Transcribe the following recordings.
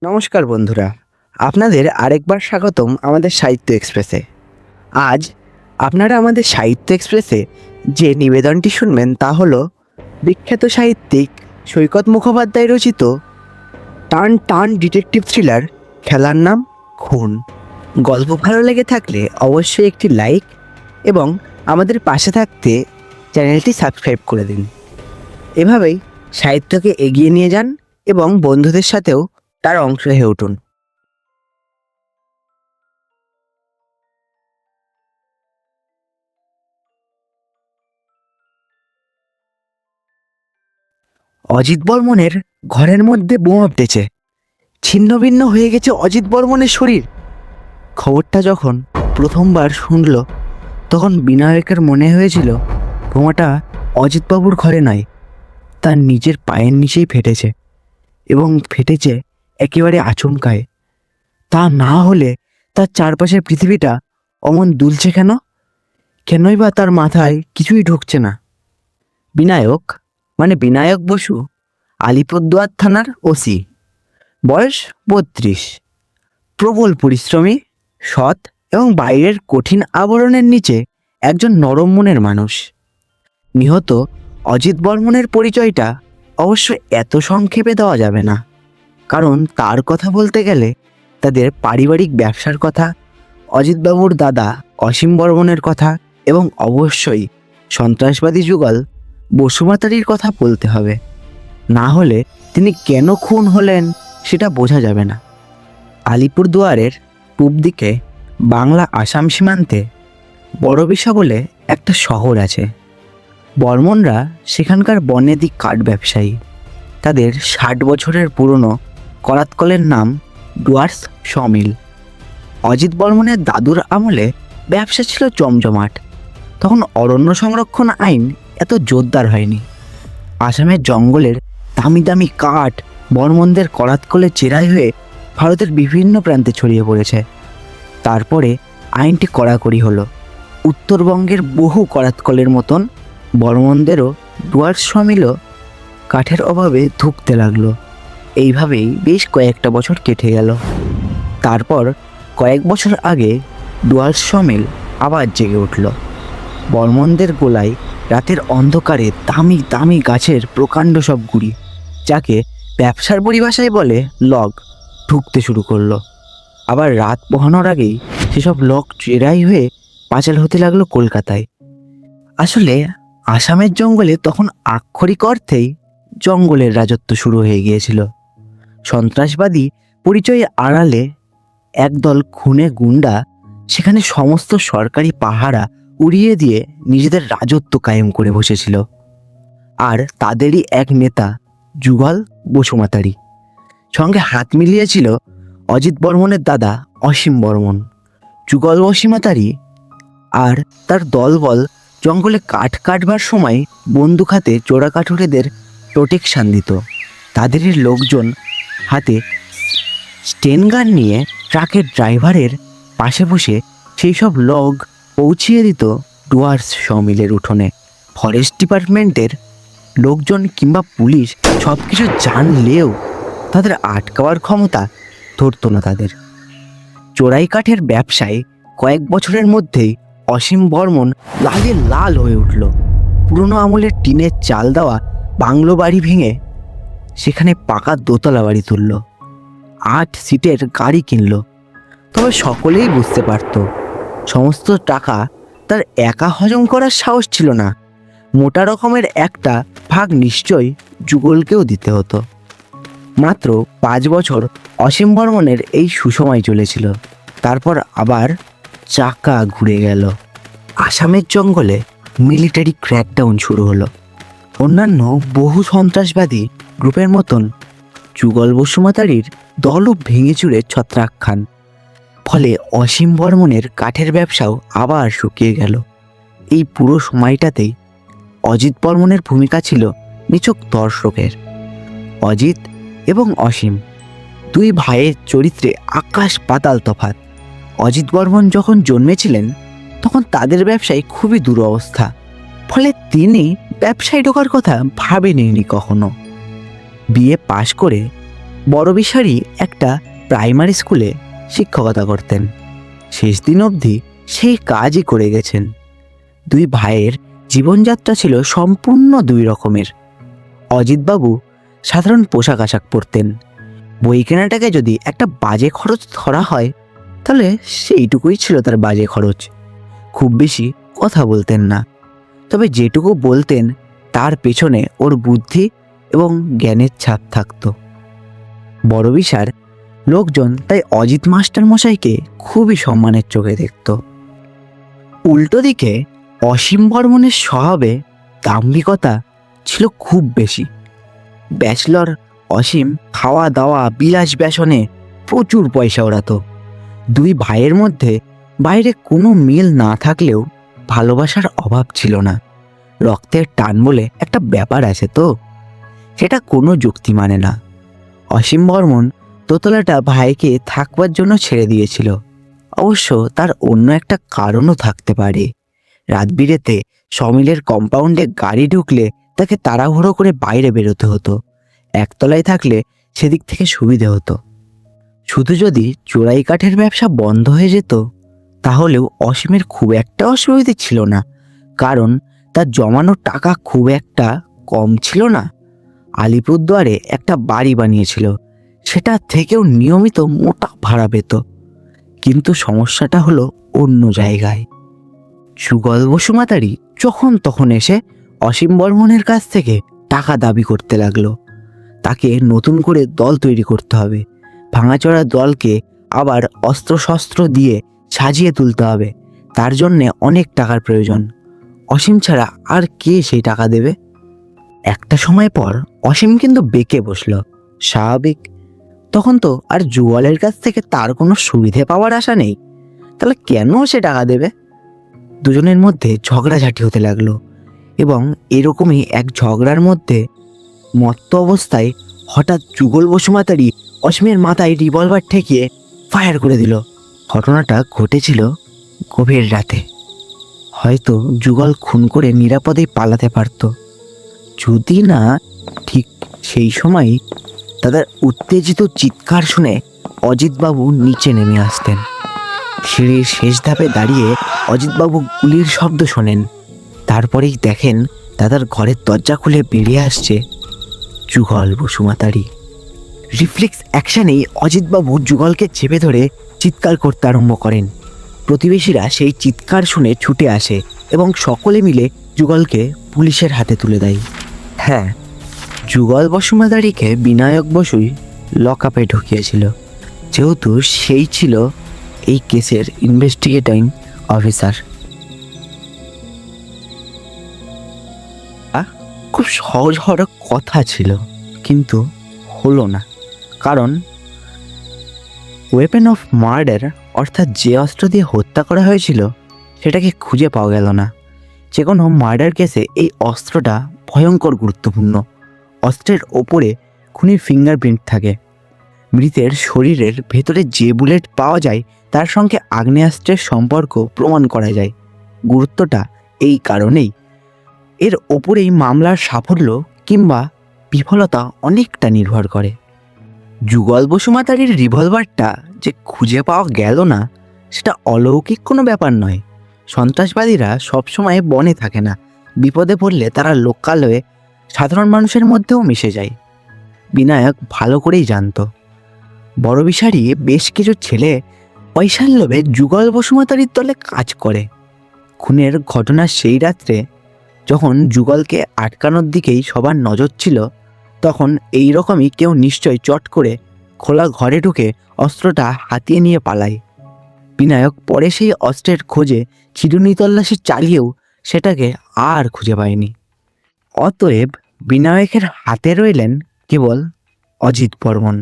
নমস্কার বন্ধুরা, আপনাদের আরেকবার স্বাগতম আমাদের সাহিত্য এক্সপ্রেসে। আজ আপনারা আমাদের সাহিত্য এক্সপ্রেসে যে নিবেদনটি শুনবেন তা হলো বিখ্যাত সাহিত্যিক সৈকত মুখোপাধ্যায় রচিত টান টান ডিটেকটিভ থ্রিলার খেলার নাম খুন। গল্প ভালো লেগে থাকলে অবশ্যই একটি লাইক এবং আমাদের পাশে থাকতে চ্যানেলটি সাবস্ক্রাইব করে দিন। এভাবেই সাহিত্যকে এগিয়ে নিয়ে যান এবং বন্ধুদের সাথেও তার অংশ হয়ে উঠুন। অজিত বর্মনের ঘরের মধ্যে বোমা উঠেছে, ছিন্ন ভিন্ন হয়ে গেছে অজিত বর্মনের শরীর। খবরটা যখন প্রথমবার শুনল তখন বিনায়কের মনে হয়েছিল বোমাটা অজিতবাবুর ঘরে নয়, তার নিজের পায়ের নিচেই ফেটেছে এবং ফেটেছে একেবারে আচমকায়। তা না হলে তার চারপাশের পৃথিবীটা অমন দুলছে কেন? কেনই বা তার মাথায় কিছুই ঢুকছে না। বিনায়ক মানে বিনায়ক বসু আলিপুরদুয়ার থানার ওসি, বয়স 32, প্রবল পরিশ্রমী, সৎ এবং বাইরের কঠিন আবরণের নিচে একজন নরম মনের মানুষ। নিহত অজিত বর্মনের পরিচয়টা অবশ্য এত সংক্ষেপে দেওয়া যাবে না, কারণ তার কথা বলতে গেলে তাদের পারিবারিক ব্যবসার কথা, অজিতবাবুর দাদা অসীম বর্মনের কথা এবং অবশ্যই সন্ত্রাসবাদী যুগল বসুমাতারির কথা বলতে হবে। না হলে তিনি কেন খুন হলেন সেটা বোঝা যাবে না। আলিপুরদুয়ারের পূব দিকে বাংলা আসাম সীমান্তে বড়বিশা বলে একটা শহর আছে। বর্মনরা সেখানকার বনেদি কাঠ ব্যবসায়ী। তাদের 60 বছরের পুরনো করাতকলের নাম ডুয়ার্স সমিল। অজিত বর্মনের দাদুর আমলে ব্যবসা ছিল জমজমাট। তখন অরণ্য সংরক্ষণ আইন এত জোরদার হয়নি। আসামের জঙ্গলের দামি দামি কাঠ বর্মনদের করাতকলে চেরাই হয়ে ভারতের বিভিন্ন প্রান্তে ছড়িয়ে পড়েছে। তারপরে আইনটি কড়াকড়ি হলো। উত্তরবঙ্গের বহু করাতকলের মতন বর্মনদেরও ডুয়ার্স সমিলও কাঠের অভাবে ধুঁকতে লাগলো। এইভাবেই বেশ কয়েকটা বছর কেটে গেল। তারপর কয়েক বছর আগে ডুয়ার্স সমিল আবার জেগে উঠল। বর্মনদের গোলায় রাতের অন্ধকারে দামি দামি গাছের প্রকাণ্ড সব গুড়ি, যাকে ব্যবসার পরিভাষায় বলে লগ, ঢুকতে শুরু করলো। আবার রাত পোহানোর আগেই সেসব লগ চেরাই হয়ে পাচার হতে লাগলো কলকাতায়। আসলে আসামের জঙ্গলে তখন আক্ষরিক অর্থেই জঙ্গলের রাজত্ব শুরু হয়ে গিয়েছিল। সন্ত্রাসবাদী পরিচয়ে আড়ালে একদল খুনে গুন্ডা সেখানে সমস্ত সরকারি পাহারা উড়িয়ে দিয়ে নিজেদের রাজত্ব কায়েম করে বসেছিল। আর তাদেরই এক নেতা যুগল বসুমাতারি, সঙ্গে হাত মিলিয়েছিল অজিত বর্মনের দাদা অসীম বর্মন। যুগল বসুমাতারি আর তার দলবল জঙ্গলে কাঠ কাটবার সময় বন্দুক হাতে চোরাকাঠুরেদের প্রোটেকশন দিত। তাদেরই লোকজন হাতে স্টেন গান নিয়ে ট্রাকের ড্রাইভারের পাশে বসে সেই সব লগ পৌঁছিয়ে দিত ডুয়ার্স সমিলের উঠোনে। ফরেস্ট ডিপার্টমেন্টের লোকজন কিংবা পুলিশ সব কিছু জানলেও তাদের আটকাওয়ার ক্ষমতা ধরতো না তাদের। চোরাই কাঠের ব্যবসায় কয়েক বছরের মধ্যেই অসীম বর্মন লালে লাল হয়ে উঠল। পুরনো আমলের টিনের চাল দেওয়া বাংলো বাড়ি ভেঙে সেখানে পাকা দোতলা বাড়ি তুলল, 8 সিটের গাড়ি কিনল। তবে সকলেই বুঝতে পারত সমস্ত টাকা তার একা হজম করার সাহস ছিল না। মোটা রকমের একটা ভাগ নিশ্চয়ই যুগলকেও দিতে হতো। মাত্র 5 বছর অসীম বর্মনের এই সুসময় চলেছিল। তারপর আবার চাকা ঘুরে গেল। আসামের জঙ্গলে মিলিটারি ক্র্যাকডাউন শুরু হলো। অন্যান্য বহু সন্ত্রাসবাদী গ্রুপের মতন যুগল বসুমাতারির দলও ভেঙে চুরে ছত্রাক খান। ফলে অসীম বর্মনের কাঠের ব্যবসাও আবার শুকিয়ে গেল। এই পুরো সময়টাতেই অজিত বর্মনের ভূমিকা ছিল নিছক দর্শকের। অজিত এবং অসীম দুই ভাইয়ের চরিত্রে আকাশ পাতাল তফাৎ। অজিত বর্মন যখন জন্মেছিলেন তখন তাদের ব্যবসায় খুবই দুরবস্থা। ফলে তিনি ব্যবসায় ঢোকার কথা ভাবেননি কখনো। বিএ পাশ করে বড় বিশারি একটা প্রাইমারি স্কুলে শিক্ষকতা করতেন। শেষ দিন অবধি সেই কাজই করে গেছেন। দুই ভাইয়ের জীবনযাত্রা ছিল সম্পূর্ণ দুই রকমের। অজিতবাবু সাধারণ পোশাক আশাক পরতেন। বই কেনাটাকে যদি একটা বাজে খরচ ধরা হয় তাহলে সেইটুকুই ছিল তার বাজে খরচ। খুব বেশি কথা বলতেন না, তবে যেটুকু বলতেন তার পেছনে ওর বুদ্ধি এবং জ্ঞানের ছাপ থাকত। বড় বিশার লোকজন তাই অজিত মাস্টার মশাইকে খুবই সম্মানের চোখে দেখত। উল্টো দিকে অসীম বর্মনের স্বভাবে দাম্ভিকতা ছিল খুব বেশি। ব্যাচলর অসীম খাওয়া দাওয়া বিলাস ব্যাসনে প্রচুর পয়সা ওড়াতো। দুই ভাইয়ের মধ্যে বাইরে কোনো মিল না থাকলেও ভালোবাসার অভাব ছিল না। রক্তের টান বলে একটা ব্যাপার আছে তো, সেটা কোনো যুক্তি মানে না। অসীম বর্মন দোতলাটা ভাইকে থাকবার জন্য ছেড়ে দিয়েছিল। অবশ্য তার অন্য একটা কারণও থাকতে পারে। রাত বিরেতে সমিলের কম্পাউন্ডে গাড়ি ঢুকলে তাকে তাড়াহুড়ো করে বাইরে বেরোতে হতো। একতলায় থাকলে সেদিক থেকে সুবিধে হতো। শুধু যদি চোরাই কাঠের ব্যবসা বন্ধ হয়ে যেত তাহলেও অসীমের খুব একটা অসুবিধে ছিল না, কারণ তার জমানো টাকা খুব একটা কম ছিল না। আলিপুরদুয়ারে একটা বাড়ি বানিয়েছিল, সেটা থেকেও নিয়মিত মোটা ভাড়া পেত। কিন্তু সমস্যাটা হলো অন্য জায়গায়। যুগল বসুমাতারি যখন তখন এসে অসীম বর্মনের কাছ থেকে টাকা দাবি করতে লাগলো। তাকে নতুন করে দল তৈরি করতে হবে, ভাঙাচোরা দলকে আবার অস্ত্রশস্ত্র দিয়ে সাজিয়ে তুলতে হবে। তার জন্যে অনেক টাকার প্রয়োজন। অসীম ছাড়া আর কে সেই টাকা দেবে? একটা সময় পর অসীম কিন্তু বেঁকে বসল। স্বাভাবিক, তখন তো আর যুগলের কাছ থেকে তার কোনো সুবিধে পাওয়ার আশা নেই, তাহলে কেন সে টাকা দেবে? দুজনের মধ্যে ঝগড়াঝাটি হতে লাগলো এবং এরকমই এক ঝগড়ার মধ্যে মত্ত অবস্থায় হঠাৎ যুগল বসুমাতারি অসীমের মাথায় রিভলভার ঠেকিয়ে ফায়ার করে দিল। ঘটনাটা ঘটেছিল গভীর রাতে। হয়তো যুগল খুন করে নিরাপদেই পালাতে পারত, যদি না ঠিক সেই সময় তাদের উত্তেজিত চিৎকার শুনে অজিতবাবু নিচে নেমে আসতেন। সিঁড়ির শেষ ধাপে দাঁড়িয়ে অজিতবাবু গুলির শব্দ শোনেন। তারপরেই দেখেন দাদার ঘরের দরজা খুলে বেরিয়ে আসছে যুগল বসুমাতারি। রিফ্লেক্স অ্যাকশনেই অজিতবাবু যুগলকে চেপে ধরে চিৎকার করতে আরম্ভ করেন। প্রতিবেশীরা সেই চিৎকার শুনে ছুটে আসে এবং সকলে মিলে যুগলকে পুলিশের হাতে তুলে দেয়। হ্যাঁ, যুগল বসুমাতারিকে বিনায়ক বসুই লকআপে ঢুকিয়েছিল, যেহেতু সেই ছিল এই কেসের ইনভেস্টিগেটিং অফিসার। খুব সহজ হওয়ার কথা ছিল, কিন্তু হলো না, কারণ ওয়েপেন অফ মার্ডার অর্থাৎ যে অস্ত্র দিয়ে হত্যা করা হয়েছিল সেটাকে খুঁজে পাওয়া গেল না। যে কোনো মার্ডার কেসে এই অস্ত্রটা ভয়ঙ্কর গুরুত্বপূর্ণ। অস্ত্রের ওপরে খুনির ফিঙ্গারপ্রিন্ট থাকে। মৃতের শরীরের ভেতরে যে বুলেট পাওয়া যায় তার সঙ্গে আগ্নেয়াস্ত্রের সম্পর্ক প্রমাণ করা যায়। গুরুত্বটা এই কারণেই। এর ওপরেই মামলার সাফল্য কিংবা বিফলতা অনেকটা নির্ভর করে। যুগল বসুমাতারির রিভলভারটা যে খুঁজে পাওয়া গেল না সেটা অলৌকিক কোনো ব্যাপার নয়। সন্ত্রাসবাদীরা সবসময় বনে থাকে না, বিপদে পড়লে তারা লোকালয়ে সাধারণ মানুষের মধ্যেও মিশে যায়। বিনায়ক ভালো করেই জানত বড় বিশারি বেশ কিছু ছেলে পয়সার লোভে যুগল বসুমাতারির দলে কাজ করে। খুনের ঘটনার সেই রাত্রে যখন যুগলকে আটকানোর দিকেই সবার নজর ছিল, তখন এই রকমই কেউ নিশ্চয় চট করে খোলা ঘরে ঢুকে অস্ত্রটা হাতিয়ে নিয়ে পালায়। বিনায়ক পরে সেই অস্ত্রের খোঁজে চিরুনি তল্লাশি চালিয়েও সেটাকে আর খুঁজে পায়নি। অতএব বিনায়কের হাতে রইলেন কেবল অজিত বর্মন।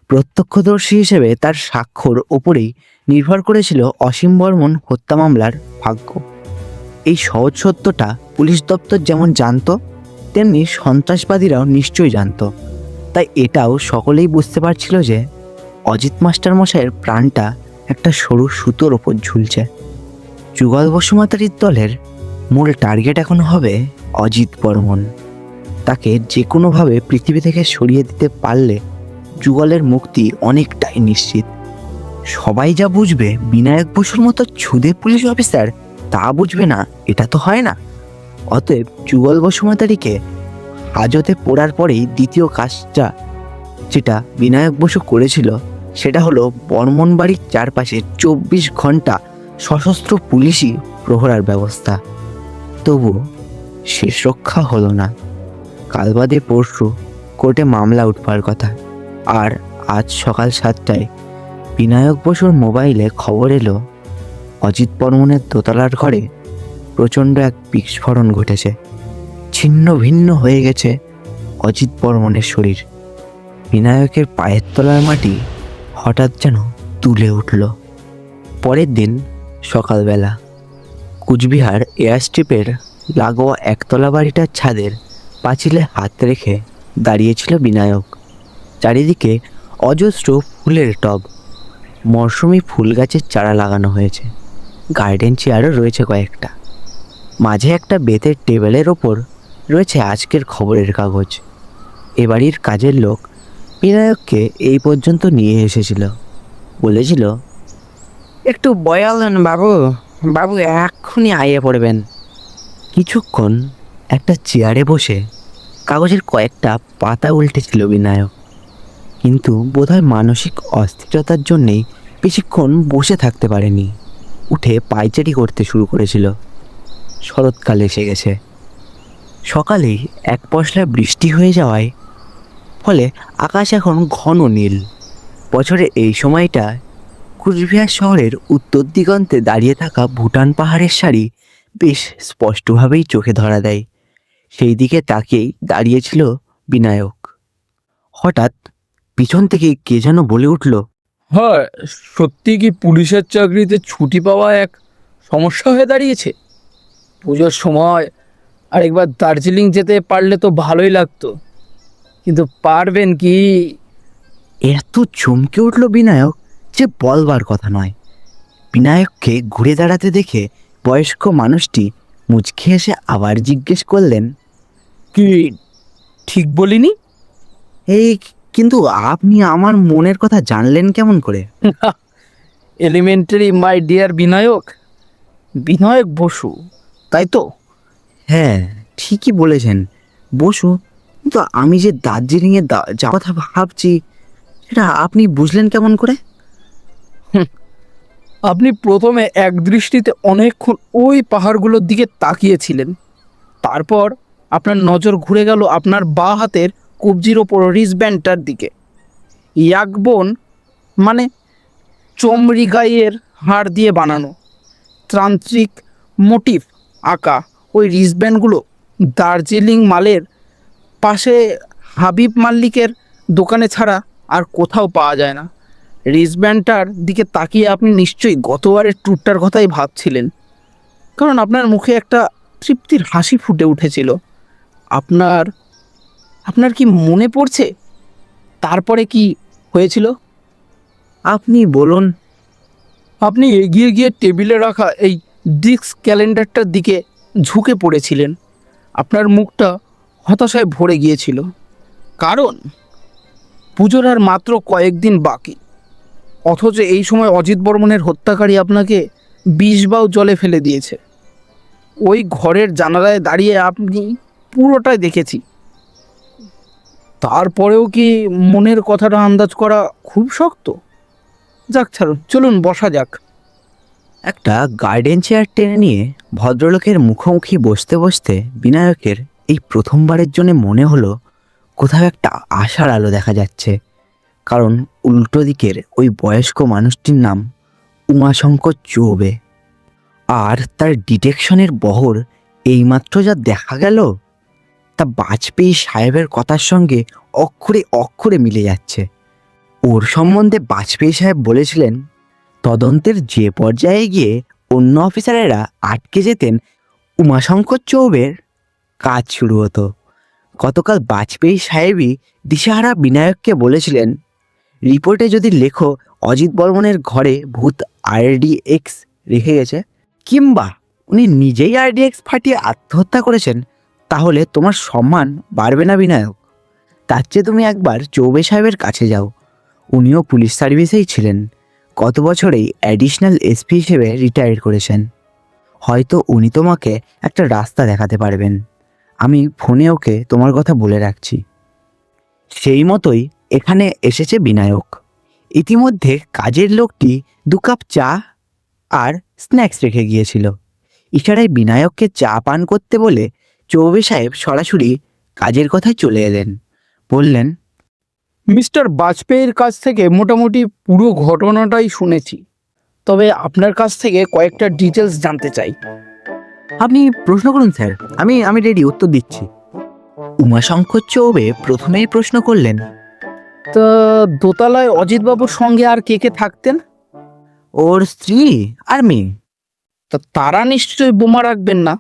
প্রত্যক্ষদর্শী হিসেবে তার স্বাক্ষর ওপরেই নির্ভর করেছিল অসীম বর্মন হত্যা মামলার ভাগ্য। এই সহজ সত্যটা পুলিশ দপ্তর যেমন জানত, তেমনি সন্ত্রাসবাদীরাও নিশ্চয়ই জানত। তাই এটাও সকলেই বুঝতে পারছিল যে অজিত মাস্টার মশাইয়ের প্রাণটা একটা সরু সুতোর ওপর ঝুলছে। যুগল বসুমাতারির দলের মূল টার্গেট এখন হবে অজিত বর্মন। তাকে যে কোনোভাবে পৃথিবী থেকে সরিয়ে দিতে পারলে যুগলের মুক্তি অনেকটাই নিশ্চিত। সবাই যা বুঝবে বিনায়ক বসুর মতো ছুদে পুলিশ অফিসার তা বুঝবে না, এটা তো হয় না। অতএব যুগল বসুমাতারিকে হাজতে পড়ার পরেই দ্বিতীয় কাজটা যেটা বিনায়ক বসু করেছিল সেটা হলো বর্মন বাড়ির চারপাশে 24 ঘন্টা সশস্ত্র পুলিশি প্রহরার ব্যবস্থা। তবুও শেষ রক্ষা হলো না। কাল বাদে পরশু কোর্টে মামলা উঠবার কথা, আর আজ সকাল 7টায় বিনায়ক বসুর মোবাইলে খবর এলো অজিত বর্মনের দোতলার ঘরে প্রচণ্ড এক বিস্ফোরণ ঘটেছে। ছিন্ন ভিন্ন হয়ে গেছে অজিত বর্মনের শরীর। বিনায়কের পায়ের তলার মাটি হঠাৎ যেন তুলে উঠল। পরের দিন সকালবেলা কুচবিহার এয়ারস্ট্রিপের লাগোয়া একতলা বাড়িটার ছাদের পাঁচিলে হাত রেখে দাঁড়িয়েছিল বিনায়ক। চারিদিকে অজস্র ফুলের টব, মরশুমি ফুল গাছের চারা লাগানো হয়েছে, গার্ডেন চেয়ারও রয়েছে কয়েকটা। মাঝে একটা বেতের টেবিলের ওপর রয়েছে আজকের খবরের কাগজ। এ বাড়ির কাজের লোক বিনায়ককে এই পর্যন্ত নিয়ে এসেছিল। বলেছিল, একটু বয়ালেন বাবু, বাবু এক্ষুনি আইয়ে পড়বেন। কিছুক্ষণ একটা চেয়ারে বসে কাগজের কয়েকটা পাতা উল্টেছিল বিনায়ক, কিন্তু বোধহয় মানসিক অস্থিরতার জন্যেই বেশিক্ষণ বসে থাকতে পারেনি। উঠে পায়চারি করতে শুরু করেছিল। শরৎকাল এসে গেছে। সকালেই এক পশলা বৃষ্টি হয়ে যাওয়ায় ফলে আকাশ এখন ঘন নীল। বছরের এই সময়টা কুচবিহার শহরের উত্তর দিগন্তে দাঁড়িয়ে থাকা ভুটান পাহাড়ের সারি বেশ স্পষ্টভাবেই চোখে ধরা দেয়। সেই দিকে তাকিয়েই দাঁড়িয়েছিল বিনায়ক। হঠাৎ পিছন থেকে কে যেন বলে উঠল, হ্যাঁ, সত্যি কি পুলিশের চাকরিতে ছুটি পাওয়া এক সমস্যা হয়ে দাঁড়িয়েছে? পুজোর সময় আরেকবার দার্জিলিং যেতে পারলে তো ভালোই লাগতো, কিন্তু পারবেন কি? এত চমকে উঠল বিনায়ক যে বলবার কথা নয়। বিনায়ককে ঘুরে দাঁড়াতে দেখে বয়স্ক মানুষটি মুচকে এসে আবার জিজ্ঞেস করলেন, কি ঠিক বলিনি? এই কিন্তু আপনি আমার মনের কথা জানলেন কেমন করে? Elementary my dear Binayak, Binayak Basu, তাই তো? হ্যাঁ, ঠিকই বলেছেন বসু, কিন্তু আমি যে দার্জিলিংয়ে যাওয়ার কথা ভাবছি সেটা আপনি বুঝলেন কেমন করে? আপনি প্রথমে এক দৃষ্টিতে অনেকক্ষণ ওই পাহাড়গুলোর দিকে তাকিয়েছিলেন, তারপর আপনার নজর ঘুরে গেল আপনার বাঁ হাতের কবজির ওপর রিস্টব্যান্ডটার দিকে। ইয়াকবোন মানে চমড়ি গাইয়ের হাড় দিয়ে বানানো তান্ত্রিক মোটিভ আঁকা ওই রিস্টব্যান্ডগুলো দার্জিলিং মালের পাশে হাবিব মাল্লিকের দোকানে ছাড়া আর কোথাও পাওয়া যায় না। রিস্টব্যান্ডটার দিকে তাকিয়ে আপনি নিশ্চয়ই গতবারের ট্যুরটার কথাই ভাবছিলেন, কারণ আপনার মুখে একটা তৃপ্তির হাসি ফুটে উঠেছিল। আপনার আপনার কি মনে পড়ছে তারপরে কি হয়েছিল? আপনি বলুন। আপনি এগিয়ে গিয়ে টেবিলে রাখা এই ডিস্ক ক্যালেন্ডারটার দিকে ঝুঁকে পড়েছিলেন। আপনার মুখটা হতাশায় ভরে গিয়েছিল, কারণ পুজোর আর মাত্র কয়েকদিন বাকি, অথচ এই সময় অজিত বর্মনের হত্যাকারী আপনাকে 20 বাউ জলে ফেলে দিয়েছে। ওই ঘরের জানালায় দাঁড়িয়ে আপনি পুরোটাই দেখেছি। তারপরেও কি মনের কথাটা আন্দাজ করা খুব শক্ত? যাক ছাড়ুন, চলুন বসা যাক। একটা গার্ডেন চেয়ার টেনে নিয়ে ভদ্রলোকের মুখোমুখি বসতে বসতে বিনায়কের এই প্রথমবারের জন্য মনে হলো কোথাও একটা আশার আলো দেখা যাচ্ছে। কারণ উল্টো দিকের ওই বয়স্ক মানুষটির নাম উমাশঙ্কর চৌবে, আর তার ডিটেকশনের বহর এইমাত্র যা দেখা গেল তা বাজপেয়ী সাহেবের কথার সঙ্গে অক্ষরে অক্ষরে মিলে যাচ্ছে। ওর সম্বন্ধে বাজপেয়ী সাহেব বলেছিলেন, তদন্তের যে পর্যায়ে গিয়ে অন্য অফিসারেরা আটকে যেতেন উমাশঙ্কর চৌবের কাজ শুরু হতো। গতকাল বাজপেয়ী সাহেবই দিশাহারা বিনায়ককে বলেছিলেন, রিপোর্টে যদি লেখো অজিত বর্মনের ঘরে ভূত আরডিএক্স রেখে গেছে, কিংবা উনি নিজেই আরডিএক্স ফাটিয়ে আত্মহত্যা করেছেন, তাহলে তোমার সম্মান বাড়বে না বিনায়ক। তার চেয়ে তুমি একবার চৌবে সাহেবের কাছে যাও। উনিও পুলিশ সার্ভিসেই ছিলেন, গত বছরেই অ্যাডিশনাল এসপি হিসেবে রিটায়ার করেছেন। হয়তো উনি তোমাকে একটা রাস্তা দেখাতে পারবেন। আমি ফোনে ওকে তোমার কথা বলে রাখছি। সেই মতোই এখানে এসেছে বিনায়ক। ইতিমধ্যে কাজের লোকটি 2 কাপ চা আর স্ন্যাক্স রেখে গিয়েছিল। ইশারায় বিনায়ককে চা পান করতে বলে চৌবে সাহেব সরাসরি কাজের কথায় চলে এলেন। বললেন, মিস্টার বাজপেয়ীর কাছ থেকে মোটামুটি পুরো ঘটনাটাই শুনেছি, তবে আপনার কাছ থেকে কয়েকটা ডিটেলস জানতে চাই। আপনি প্রশ্ন করুন স্যার, আমি রেডি, উত্তর দিচ্ছি। উমাশঙ্কর চৌবে প্রথমেই প্রশ্ন করলেন, তা দোতলায় অজিতবাবুর সঙ্গে আর কে কে থাকতেন? ওর স্ত্রী আর মেয়ে। তা তারা নিশ্চয়ই বোমা রাখবেন না।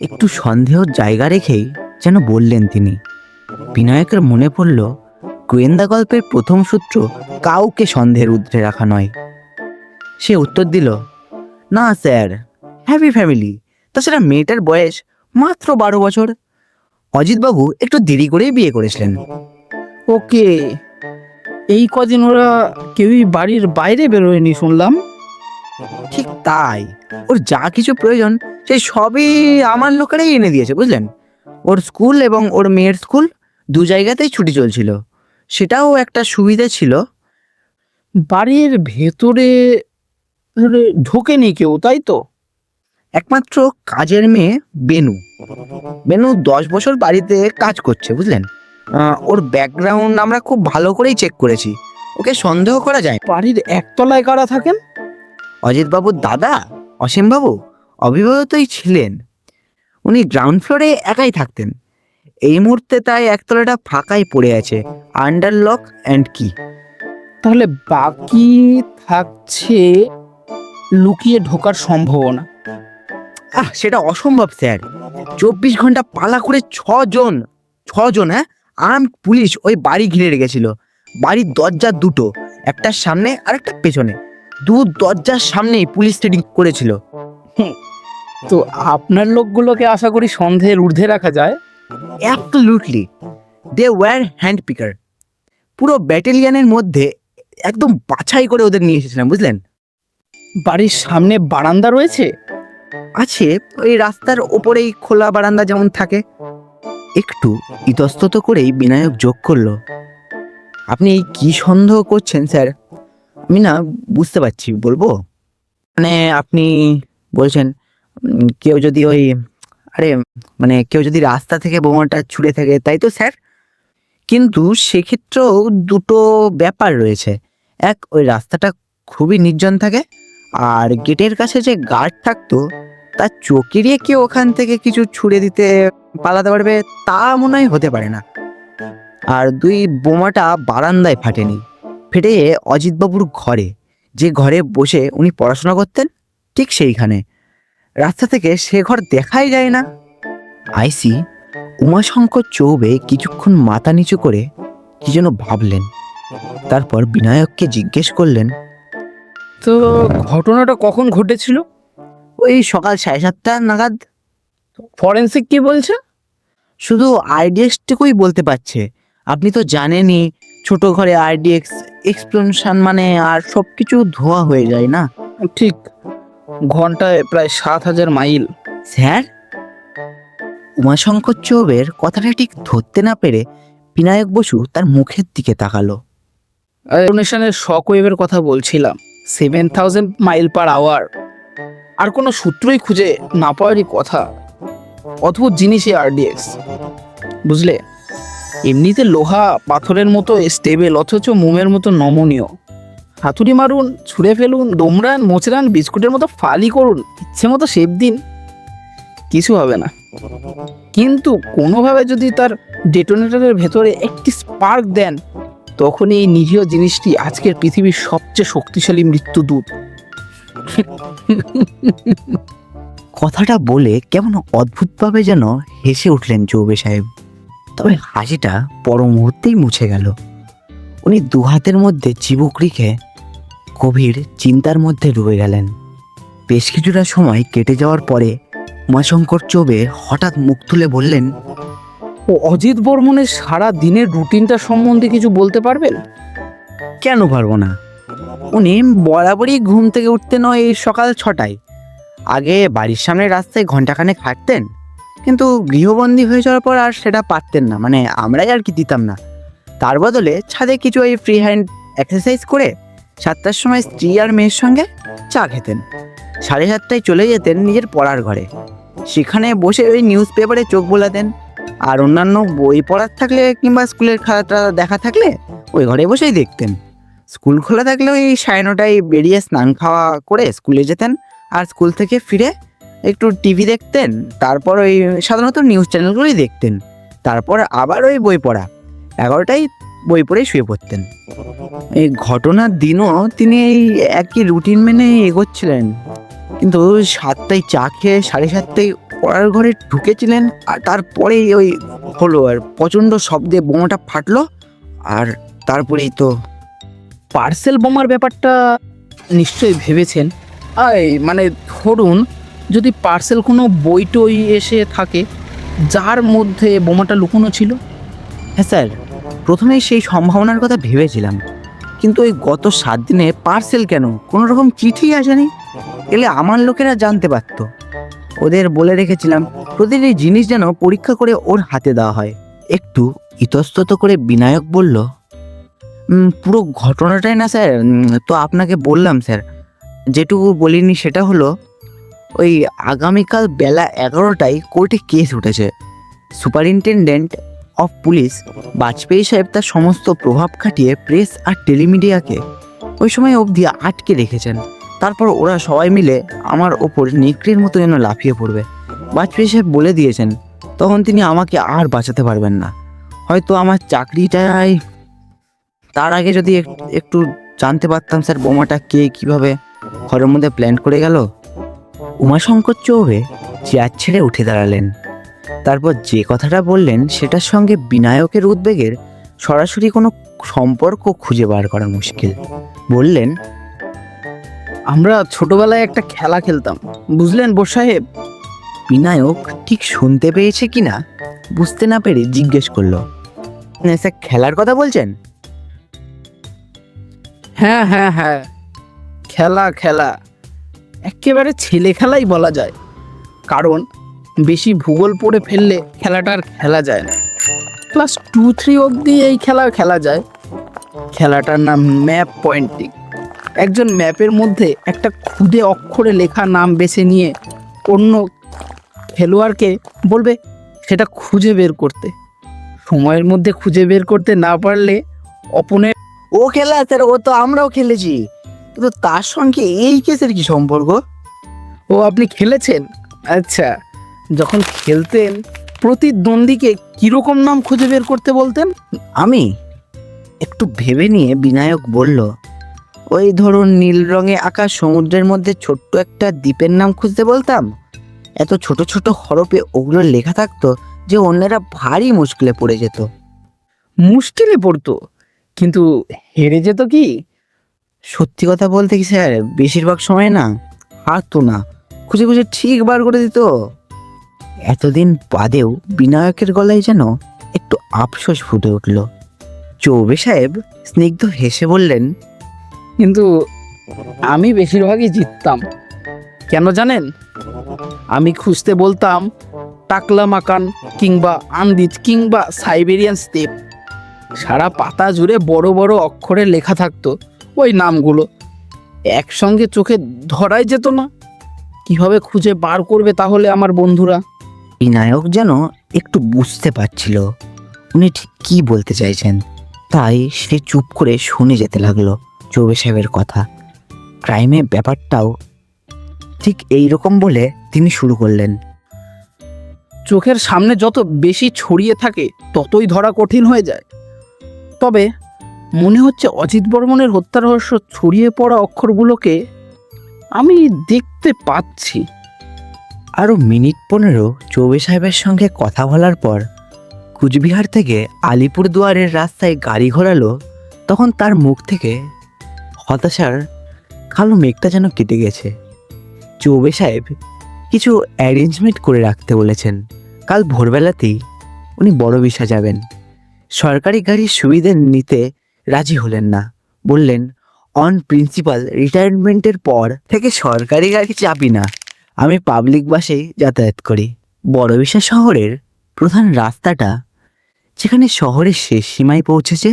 একটু সন্দেহর জায়গা রেখেই যেন বললেন তিনি। বিনায়কের মনে পড়ল গোয়েন্দা গল্পের প্রথম সূত্র কাউকে সন্দেহের ঊর্ধ্বে রাখা নয়। সে উত্তর দিল, না স্যার, হ্যাপি ফ্যামিলি। তাছাড়া মেয়েটার বয়স মাত্র 12 বছর। অজিতবাবু একটু দেরি করেই বিয়ে করেছিলেন। ওকে, এই কদিন ওরা কেউই বাড়ির বাইরে বেরোয়নি শুনলাম। ঠিক তাই, ওর যা কিছু প্রয়োজন সেই সবই আমার লোকেরাই এনে দিয়েছে, বুঝলেন। ওর স্কুল এবং ওর মেয়ের স্কুল 2 জায়গাতেই ছুটি চলছিল, সেটাও একটা সুবিধা ছিল। বাড়ির ভেতরে ঢোকেনি কেউ, তাই তো? একমাত্র কাজের মেয়ে বেনু। বেনু 10 বছর বাড়িতে কাজ করছে, বুঝলেন। ওর ব্যাকগ্রাউন্ড আমরা খুব ভালো করেই চেক করেছি, ওকে সন্দেহ করা যায় না। বাড়ির একতলায় কারা থাকেন? অজিতবাবুর দাদা অসীমবাবু অবিবাহিতই ছিলেন। উনি গ্রাউন্ড ফ্লোরে একাই থাকতেন। এই মুহূর্তে তাই একতলাটা ফাঁকাই পড়ে আছে, আন্ডার লক অ্যান্ড কি। তাহলে বাকি থাকছে লুকিয়ে ঢোকার সম্ভাবনা। সেটা অসম্ভব স্যার। 24 ঘন্টা পালা করে 6 জন আর্ম পুলিশ ওই বাড়ি ঘিরে রেখেছিল। বাড়ির দরজা 2টো, একটা সামনে আর একটা পেছনে। 2 দরজার সামনেই পুলিশ সেটিং করেছিল। তো আপনার লোকগুলোকে আশা করি সন্দেহের ঊর্ধ্বে রাখা যায়। Absolutely, they were hand picker. পুরো ব্যাটালিয়নের মধ্যে একদম বাছাই করে ওদের নিয়ে এসেছিলাম, বুঝলেন। বাড়ির সামনে বারান্দা রয়েছে? আছে, ওই রাস্তার ওপরেই খোলা বারান্দা যেমন থাকে। একটু ইতস্তত করেই বিনায়ক যোগ করলো, আপনি কি সন্দেহ করছেন স্যার? আমি না বুঝতে পারছি, বলবো। মানে আপনি বলছেন কেউ যদি কেউ যদি রাস্তা থেকে বোমাটা ছুঁড়ে থাকে, তাই তো স্যার? কিন্তু সেক্ষেত্রেও 2টো ব্যাপার রয়েছে। এক, ওই রাস্তাটা খুবই নির্জন থাকে, আর গেটের কাছে যে গার্ড থাকতো তার চোখ এড়িয়ে কেউ ওখান থেকে কিছু ছুঁড়ে দিতে পালাতে পারবে তা মনে হয় হতে পারে না। আর 2, বোমাটা বারান্দায় ফাটেনি, ফেটে অজিতবাবুর ঘরে, যে ঘরে বসে উনি পড়াশোনা করতেন, ঠিক সেইখানে। রাস্তা থেকে সে ঘর দেখাই যায় না। আইসি। উমাশঙ্কর চৌবে কিছুক্ষণ মাথা নিচু করে কি যেন ভাবলেন, তারপর বিনায়ককে জিজ্ঞেস করলেন, তো ঘটনাটা কখন ঘটেছিল? ওই সকাল 7:30 নাগাদ। ফরেন্সিক কি বলছে? শুধু আইডিএক্সটুকুই বলতে পারছে। আপনি তো জানেনই, ছোট ঘরে আইডিএক্স এক্সপ্লোশন মানে আর সবকিছু ধোয়া হয়ে যায় না। ঠিক, ঘন্টায় প্রায় 7000 মাইল। স্যার? উমাশঙ্কর চৌবের কথাটা ঠিক ধরতে না পেরে বিনায়ক বসু তার মুখের দিকে তাকালো। ডোনেশনের শক ওয়েভের কথা বলছিলাম, 7000 মাইল পার আওয়ার। আর কোনো সূত্রই খুঁজে না পাওয়ারই কথা। অদ্ভুত জিনিসই আরডিএক্স, বুঝলে। এমনিতে লোহা পাথরের মতো স্টেবল, অথচ মোমের মতো নমনীয়। হাতুড়ি মারুন, ছুঁড়ে ফেলুন, দোমরান, মোচড়ান, বিস্কুটের মতো ফালি করুন, ইচ্ছে মতো শেপ দিন, কিছু হবে না। কিন্তু কোনোভাবে যদি তার ডেটোনেটরের ভেতরে একটি স্পার্ক দেন, তখন এই নিরীহ জিনিসটি আজকের পৃথিবীর সবচেয়ে শক্তিশালী মৃত্যুদূত। কথাটা বলে কেমন অদ্ভুতভাবে যেন হেসে উঠলেন চৌবে সাহেব। তবে হাসিটা পর মুহূর্তেই মুছে গেল। উনি 2 হাতের মধ্যে চিবুক রেখে গভীর চিন্তার মধ্যে ডুবে গেলেন। বেশ কিছুটা সময় কেটে যাওয়ার পরে উমাশঙ্কর চৌবে হঠাৎ মুখ তুলে বললেন, ও অজিত বর্মনের সারা দিনের রুটিনটা সম্বন্ধে কিছু বলতে পারবেন? কেন পারবো না? উনি বরাবরই ঘুম থেকে উঠতেন ওই সকাল 6টায়। আগে বাড়ির সামনে রাস্তায় ঘন্টাখানেক হাঁটতেন, কিন্তু গৃহবন্দী হয়ে যাওয়ার পর আর সেটা পারতেন না, মানে আমরাই আর কি দিতাম না। তার বদলে ছাদে কিছু ওই ফ্রি হ্যান্ড এক্সারসাইজ করে 7টার সময় স্ত্রী আর মেয়ের সঙ্গে চা খেতেন। 7:30টায় চলে যেতেন নিজের পড়ার ঘরে। সেখানে বসে ওই নিউজ পেপারে চোখ বোলাতেন, আর অন্যান্য বই পড়ার থাকলে কিংবা স্কুলের খেলাটা দেখা থাকলে ওই ঘরে বসেই দেখতেন। স্কুল খোলা থাকলে ওই 9:30টায় বেরিয়ে স্নান খাওয়া করে স্কুলে যেতেন, আর স্কুল থেকে ফিরে একটু টিভি দেখতেন, তারপর ওই সাধারণত নিউজ চ্যানেলগুলোই দেখতেন, তারপর আবার ওই বই পড়া। 11টায় বই পড়েই শুয়ে পড়তেন। এই ঘটনার দিনও তিনি এই একই রুটিন মেনে এগোচ্ছিলেন, কিন্তু 7টায় চা খেয়ে 7:30টায় পড়ার ঘরে ঢুকেছিলেন, আর তারপরেই ওই হলো, আর প্রচণ্ড শব্দে বোমাটা ফাটলো, আর তারপরেই তো পার্সেল বোমার ব্যাপারটা নিশ্চয়ই ভেবেছেন। মানে ধরুন যদি পার্সেল কোনো বই টই এসে থাকে যার মধ্যে বোমাটা লুকোনো ছিল। হ্যাঁ স্যার, প্রথমেই সেই সম্ভাবনার কথা ভেবেছিলাম, কিন্তু ওই গত 7 দিনে পার্সেল কেন, কোনো রকম চিঠি আসেনি। এলে আমার লোকেরা জানতে পারত। ওদের বলে রেখেছিলাম প্রতিটি জিনিস যেন পরীক্ষা করে ওর হাতে দেওয়া হয়। একটু ইতস্তত করে বিনায়ক বলল, পুরো ঘটনাটাই না স্যার, তো আপনাকে বললাম স্যার। যেটুকু বলিনি সেটা হলো, ওই আগামীকাল বেলা 11টায় কোর্টে কেস উঠেছে। সুপারিনটেনডেন্ট অফ পুলিশ বাজপেয়ী সাহেব তার সমস্ত প্রভাব খাটিয়ে প্রেস আর টেলিমিডিয়াকে ওই সময় অবধি আটকে রেখেছেন। তারপর ওরা সবাই মিলে আমার ওপর নেকড়ের মতো যেন লাফিয়ে পড়বে। বাজপেয়ী সাহেব বলে দিয়েছেন তখন তিনি আমাকে আর বাঁচাতে পারবেন না। হয়তো আমার চাকরিটাই, তার আগে যদি একটু জানতে পারতাম স্যার বোমাটা কে কিভাবে ঘরের মধ্যে প্ল্যান করে গেল। উমাশঙ্কর চৌবে চেয়ার ছেড়ে উঠে দাঁড়ালেন। তারপর যে কথাটা বললেন সেটার সঙ্গে বিনায়কের উদ্বেগের সরাসরি কোনো সম্পর্ক খুঁজে বার করা মুশকিল। বললেন, আমরা ছোটবেলায় একটা খেলা খেলতাম, বুঝলেন বোস সাহেব? বিনায়ক ঠিক শুনতে পেয়েছে কিনা বুঝতে না পেরে জিজ্ঞেস করলো, স্যার খেলার কথা বলছেন? হ্যাঁ হ্যাঁ হ্যাঁ, খেলা একেবারে ছেলে খেলাই বলা যায়, কারণ বেশি ভূগোল পড়ে ফেললে খেলাটা আর খেলা যায় না। ক্লাস 2-3 অবধি এই খেলা খেলা যায়। খেলাটার নাম ম্যাপ পয়েন্টিং। একজন ম্যাপের মধ্যে একটা খুদে অক্ষরে লেখা নাম বেছে নিয়ে অন্য খেলোয়াড়কে বলবে সেটা খুঁজে বের করতে। সময়ের মধ্যে খুঁজে বের করতে না পারলে অপোনেন্ট। ও খেলা স্যার, ও তো আমরাও খেলেছি, কিন্তু তার সঙ্গে এই কেসের কি সম্পর্ক? ও, আপনি খেলেছেন? আচ্ছা, যখন খেলতেন প্রতিদ্বন্দ্বীকে কিরকম নাম খুঁজে বের করতে বলতেন? আমি একটু ভেবে নিয়ে বিনায়ক বলল, ওই ধরুন নীল রঙে আঁকা সমুদ্রের মধ্যে ছোট্ট একটা দ্বীপের নাম খুঁজতে বলতাম। এত ছোট ছোট হরফে ওগুলো লেখা থাকতো যে অন্যেরা ভারী মুশকিলে পড়ে যেত। মুশকিলে পড়তো, কিন্তু হেরে যেত কি? সত্যি কথা বলতে কি স্যার, বেশিরভাগ সময় না হারতো না, খুঁজে খুঁজে ঠিক বার করে দিত। এতদিন বাদেও বিনায়কের গলায় যেন একটু আফসোস ফুটে উঠল। চৌবে সাহেব স্নিগ্ধ হেসে বললেন, কিন্তু আমি বেশিরভাগই জিততাম। কেন জানেন? আমি খুঁজতে বলতাম টাকলা মাকান কিংবা আন্দিজ কিংবা সাইবেরিয়ান স্টেপ। সারা পাতা জুড়ে বড় বড় অক্ষরে লেখা থাকতো ওই নামগুলো, একসঙ্গে চোখে ধরাই যেত না। কিভাবে খুঁজে বার করবে তাহলে আমার বন্ধুরা? বিনায়ক যেন একটু বুঝতে পারছিল উনি ঠিক কী বলতে চাইছেন, তাই সে চুপ করে শুনে যেতে লাগলো চৌবে সাহেবের কথা। ক্রাইমের ব্যাপারটাও ঠিক এই রকম বলে তিনি শুরু করলেন, চোখের সামনে যত বেশি ছড়িয়ে থাকে ততই ধরা কঠিন হয়ে যায়। তবে মনে হচ্ছে অজিত বর্মনের হত্যা রহস্য ছড়িয়ে পড়া অক্ষরগুলোকে আমি দেখতে পাচ্ছি। আরও মিনিট 15 চৌবে সাহেবের সঙ্গে কথা বলার পর কুচবিহার থেকে আলিপুরদুয়ারের রাস্তায় গাড়ি ঘোরালো, তখন তার মুখ থেকে হতাশার কালো মেঘটা যেন কেটে গেছে। চৌবে সাহেব কিছু অ্যারেঞ্জমেন্ট করে রাখতে বলেছেন। কাল ভোরবেলাতেই উনি বড় বিশা যাবেন। সরকারি গাড়ির সুবিধে নিতে রাজি হলেন না। বললেন, অন প্রিন্সিপাল রিটায়ারমেন্টের পর থেকে সরকারি গাড়ি চাপি না, আমি পাবলিক বাসেই যাতায়াত করি। বড় বিশা শহরের প্রধান রাস্তাটা যেখানে শহরের শেষ সীমায় পৌঁছেছে,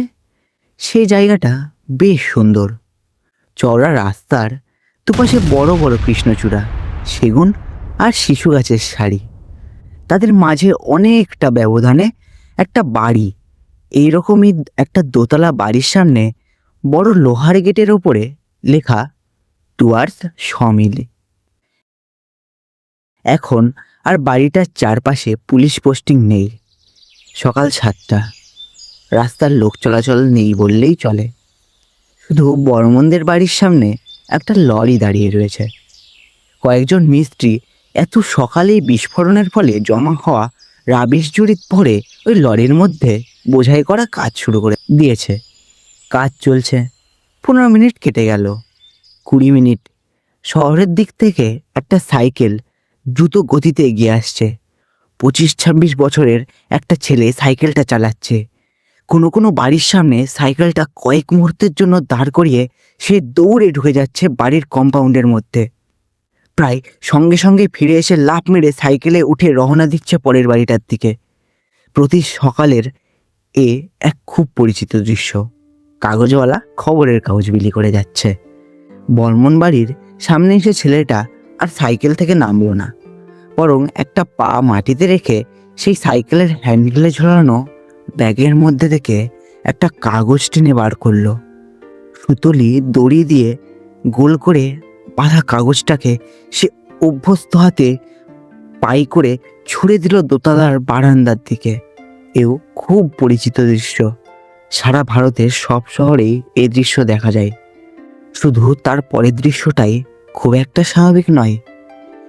সেই জায়গাটা বেশ সুন্দর। চওড়া রাস্তার দুপাশে বড় বড় কৃষ্ণচূড়া, সেগুন আর শিশু গাছের সারি। তাদের মাঝে অনেকটা ব্যবধানে একটা বাড়ি। এইরকমই একটা দোতলা বাড়ির সামনে বড় লোহার গেটের ওপরে লেখা টুয়ার্ডস সমিল। এখন আর বাড়িটার চারপাশে পুলিশ পোস্টিং নেই। সকাল 7টা, রাস্তার লোক চলাচল নেই বললেই চলে। শুধু বর্মনদের বাড়ির সামনে একটা লরি দাঁড়িয়ে রয়েছে। কয়েকজন মিস্ত্রি এত সকালেই বিস্ফোরণের ফলে জমা হওয়া রাবিশ জুড়ি ভরে ওই লরির মধ্যে বোঝাই করা কাজ শুরু করে দিয়েছে। কাজ চলছে। 15 মিনিট কেটে গেল, 20 মিনিট। শহরের দিক থেকে একটা সাইকেল দ্রুত গতিতে এগিয়ে আসছে। 25-26 বছরের একটা ছেলে সাইকেলটা চালাচ্ছে। কোনো কোনো বাড়ির সামনে সাইকেলটা কয়েক মুহূর্তের জন্য দাঁড় করিয়ে সে দৌড়ে ঢুকে যাচ্ছে বাড়ির কম্পাউন্ডের মধ্যে। প্রায় সঙ্গে সঙ্গে ফিরে এসে লাফ মেরে সাইকেলে উঠে রওনা দিচ্ছে পরের বাড়িটার দিকে। প্রতি সকালের এক খুব পরিচিত দৃশ্য। কাগজওয়ালা খবরের কাগজ বিলি করে যাচ্ছে। বর্মন বাড়ির সামনে এসে ছেলেটা আর সাইকেল থেকে নামলো না, বরং একটা পা মাটিতে রেখে সেই সাইকেলের হ্যান্ডেলে ঝোলানো ব্যাগের মধ্যে থেকে একটা কাগজ টেনে বার করলো। সুতলি দড়ি দিয়ে গোল করে বাঁধা কাগজটাকে সে অভ্যস্ত হাতে পাই করে ছুঁড়ে দিল দোতলার বারান্দার দিকে। এও খুব পরিচিত দৃশ্য। সারা ভারতের সব শহরেই এই দৃশ্য দেখা যায়। শুধু তার পরের দৃশ্যটাই খুব একটা স্বাভাবিক নয়।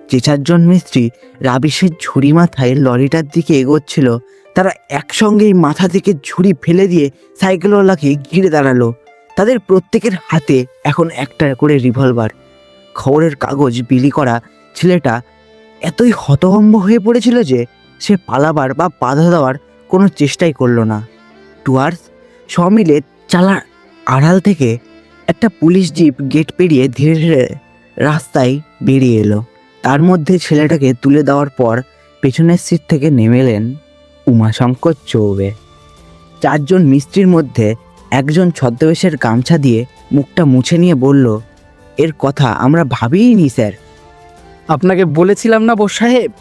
যে 4 জন মিস্ত্রি রাবিশের ঝুড়ি মাথায় লরিটার দিকে এগোচ্ছিল, তারা একসঙ্গেই মাথা থেকে ঝুড়ি ফেলে দিয়ে সাইকেলওয়ালাকে ঘিরে দাঁড়ালো। তাদের প্রত্যেকের হাতে এখন একটা করে রিভলভার। খবরের কাগজ বিলি করা ছেলেটা এতই হতভম্ব হয়ে পড়েছিল যে সে পালাবার বা বাধা দেওয়ার কোনো চেষ্টাই করলো না। টুয়ার্ডস সমিলে চালার আড়াল থেকে একটা পুলিশ জিপ গেট পেরিয়ে ধীরে ধীরে রাস্তায় বেরিয়ে এলো। তার মধ্যে ছেলেটাকে তুলে দেওয়ার পর পেছনের সিট থেকে নেমে এলেন উমাশঙ্কর চৌবে। 4 জন মিস্ত্রির মধ্যে একজন ছদ্মবেশের গামছা দিয়ে মুখটা মুছে নিয়ে বলল, এর কথা আমরা ভাবিইনি স্যার। আপনাকে বলেছিলাম না বোস সাহেব,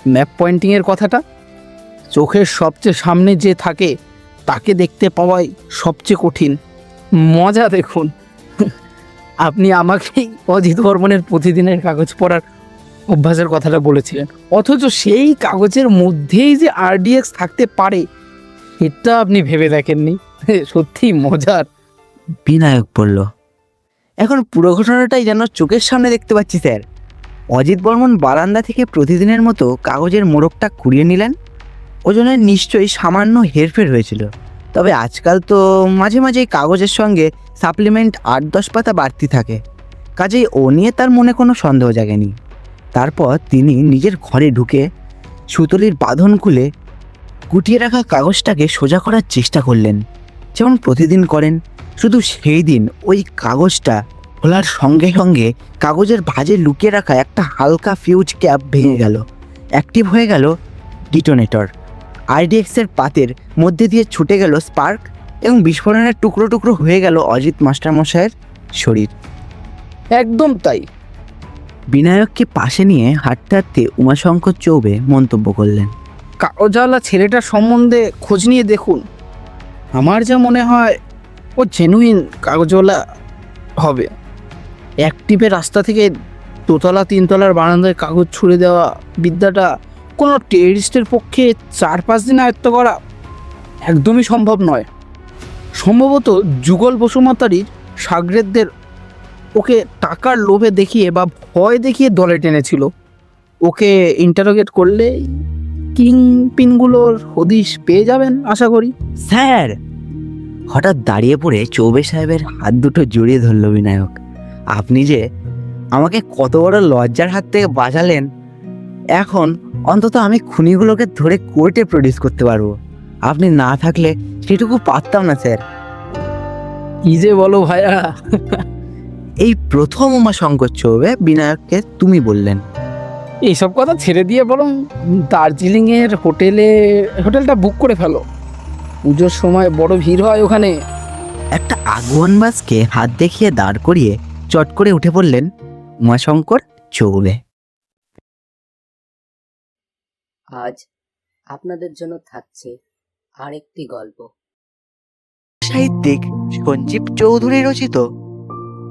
ম্যাপ পয়েন্টিংয়ের কথাটা। চোখের সবচেয়ে সামনে যে থাকে তাকে দেখতে পাওয়াই সবচেয়ে কঠিন। মজা দেখুন, আপনি আমাকেই অজিত বর্মনের প্রতিদিনের কাগজ পড়ার অভ্যাসের কথাটা বলেছিলেন, অথচ সেই কাগজের মধ্যেই যে আরডিএক্স থাকতে পারে এটা আপনি ভেবে দেখেননি। সত্যি মজার। বিনায়ক বলল, এখন পুরো ঘটনাটাই যেন চোখের সামনে দেখতে পাচ্ছি স্যার। অজিত বর্মন বারান্দা থেকে প্রতিদিনের মতো কাগজের মোড়কটা কুড়িয়ে নিলেন। ওজনের নিশ্চয়ই সামান্য হেরফের হয়েছিল, তবে আজকাল তো মাঝে মাঝেই কাগজের সঙ্গে সাপ্লিমেন্ট 8-10 পাতা বাড়তি থাকে, কাজেই ও নিয়ে তার মনে কোনো সন্দেহ জাগেনি। তারপর তিনি নিজের ঘরে ঢুকে সুতলির বাঁধন খুলে গুটিয়ে রাখা কাগজটাকে সোজা করার চেষ্টা করলেন, যেমন প্রতিদিন করেন। শুধু সেই দিন ওই কাগজটা খোলার সঙ্গে সঙ্গে কাগজের ভাঁজে লুকিয়ে রাখা একটা হালকা ফিউজ ক্যাপ ভেঙে গেল। অ্যাক্টিভ হয়ে গেল ডিটোনেটর। আরডিএক্সের পাতের মধ্যে দিয়ে ছুটে গেল স্পার্ক এবং বিস্ফোরণের টুকরো টুকরো হয়ে গেল অজিত মাস্টারমশাইয়ের শরীর। একদম তাই। বিনায়ককে পাশে নিয়ে হাঁটতে হাঁটতে উমাশঙ্কর চৌবে মন্তব্য করলেন, কাগজওয়ালা ছেলেটার সম্বন্ধে খোঁজ নিয়ে দেখুন। আমার যা মনে হয় ও জেনুইন কাগজওয়ালা হবে। অ্যাক্টিভে রাস্তা থেকে 2তলা 3তলার বারান্দায় কাগজ ছুঁড়ে দেওয়া বিদ্যাটা কোনো টেররিস্টের পক্ষে 4-5 দিন আয়ত্ত করা একদমই সম্ভব নয়। সম্ভবত যুগল বসুমাতারির সাগরেদদের ওকে টাকার লোভে দেখিয়ে বা ভয় দেখিয়ে দলে টেনেছিল। ওকে ইন্টারোগেট করলে কিং পিনগুলোর হদিশ পেয়ে যাবেন আশা করি। স্যার! হঠাৎ দাঁড়িয়ে পড়ে চৌবে সাহেবের হাত দুটো জড়িয়ে ধরল বিনায়ক। আপনি যে আমাকে কত বড় লজ্জার হাত থেকে বাঁচালেন, এখন অন্তত আমি খুনিগুলোকে ধরে কোর্টে প্রডিউস করতে পারবো। আপনি না থাকলে সেটুকু পারতাম না স্যার। কি যে বলো ভাইয়া। এই প্রথম উমাশঙ্কর চৌবে বিনায়ককে তুমি বললেন। এইসব কথা ছেড়ে দিয়ে বরং দার্জিলিংয়ের হোটেলটা বুক করে ফেলো। পুজোর সময় বড় ভিড় হয় ওখানে। একটা আগুয়ান বাসকে হাত দেখিয়ে দাঁড় করিয়ে চট করে উঠে পড়লেন উমাশঙ্কর চৌবে। আজ আপনাদের জন্য থাকছে আরেকটি গল্প। সাহিত্যিক সঞ্জীব চৌধুরী রচিত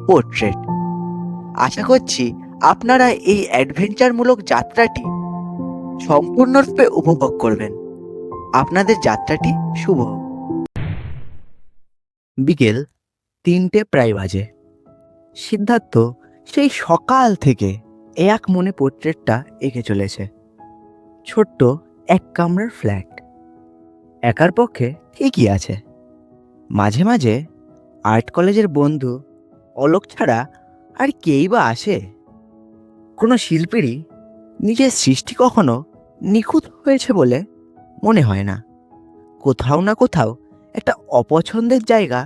পোর্ট্রেট। আশা করছি আপনারা এই অ্যাডভেঞ্চারমূলক যাত্রাটি সম্পূর্ণরূপে উপভোগ করবেন। আপনাদের যাত্রাটি শুভ হোক। বিকেল 3টে প্রায় বাজে। সিদ্ধার্থ সেই সকাল থেকে এক মনে পোর্ট্রেটটা এঁকে চলেছে। ছোট্ট এক কামরার ফ্ল্যাট, একার পক্ষে ঠিকই আছে। মাঝে মাঝে আর্ট কলেজের বন্ধু অলোক ছাড়া আর কেই বা আসে? কোনো শিল্পীরই নিজের সৃষ্টি কখনো নিখুঁত হয়েছে বলে মনে হয় না। কোথাও না কোথাও একটা অপছন্দের জায়গা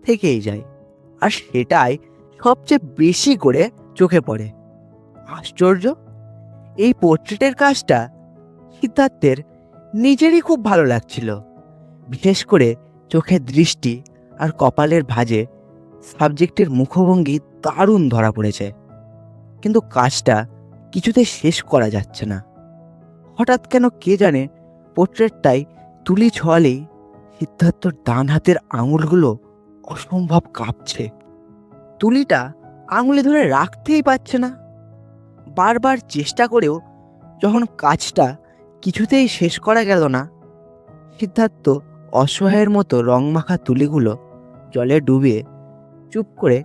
থেকেই যায়, আর সেটাই সবচেয়ে বেশি করে চোখে পড়ে। আশ্চর্য, এই পোর্ট্রেটের কাজটা সিদ্ধার্থের নিজেরই খুব ভালো লাগছিল। বিশেষ করে চোখের দৃষ্টি আর কপালের ভাঁজে সাবজেক্টের মুখভঙ্গি দারুণ ধরা পড়েছে। কিন্তু কাজটা কিছুতে শেষ করা যাচ্ছে না। হঠাৎ কেন কে জানে পোর্ট্রেটটাই তুলি ছোঁয়ালেই সিদ্ধার্থর ডান হাতের আঙুলগুলো অসম্ভব কাঁপছে। তুলিটা আঙুলে ধরে রাখতেই পারছে না। বারবার চেষ্টা করেও যখন কাজটা কিছুতেই শেষ করা গেল না, সিদ্ধার্থ অসহায়ের মতো রংমাখা তুলিগুলো জলে ডুবিয়ে চুপ করে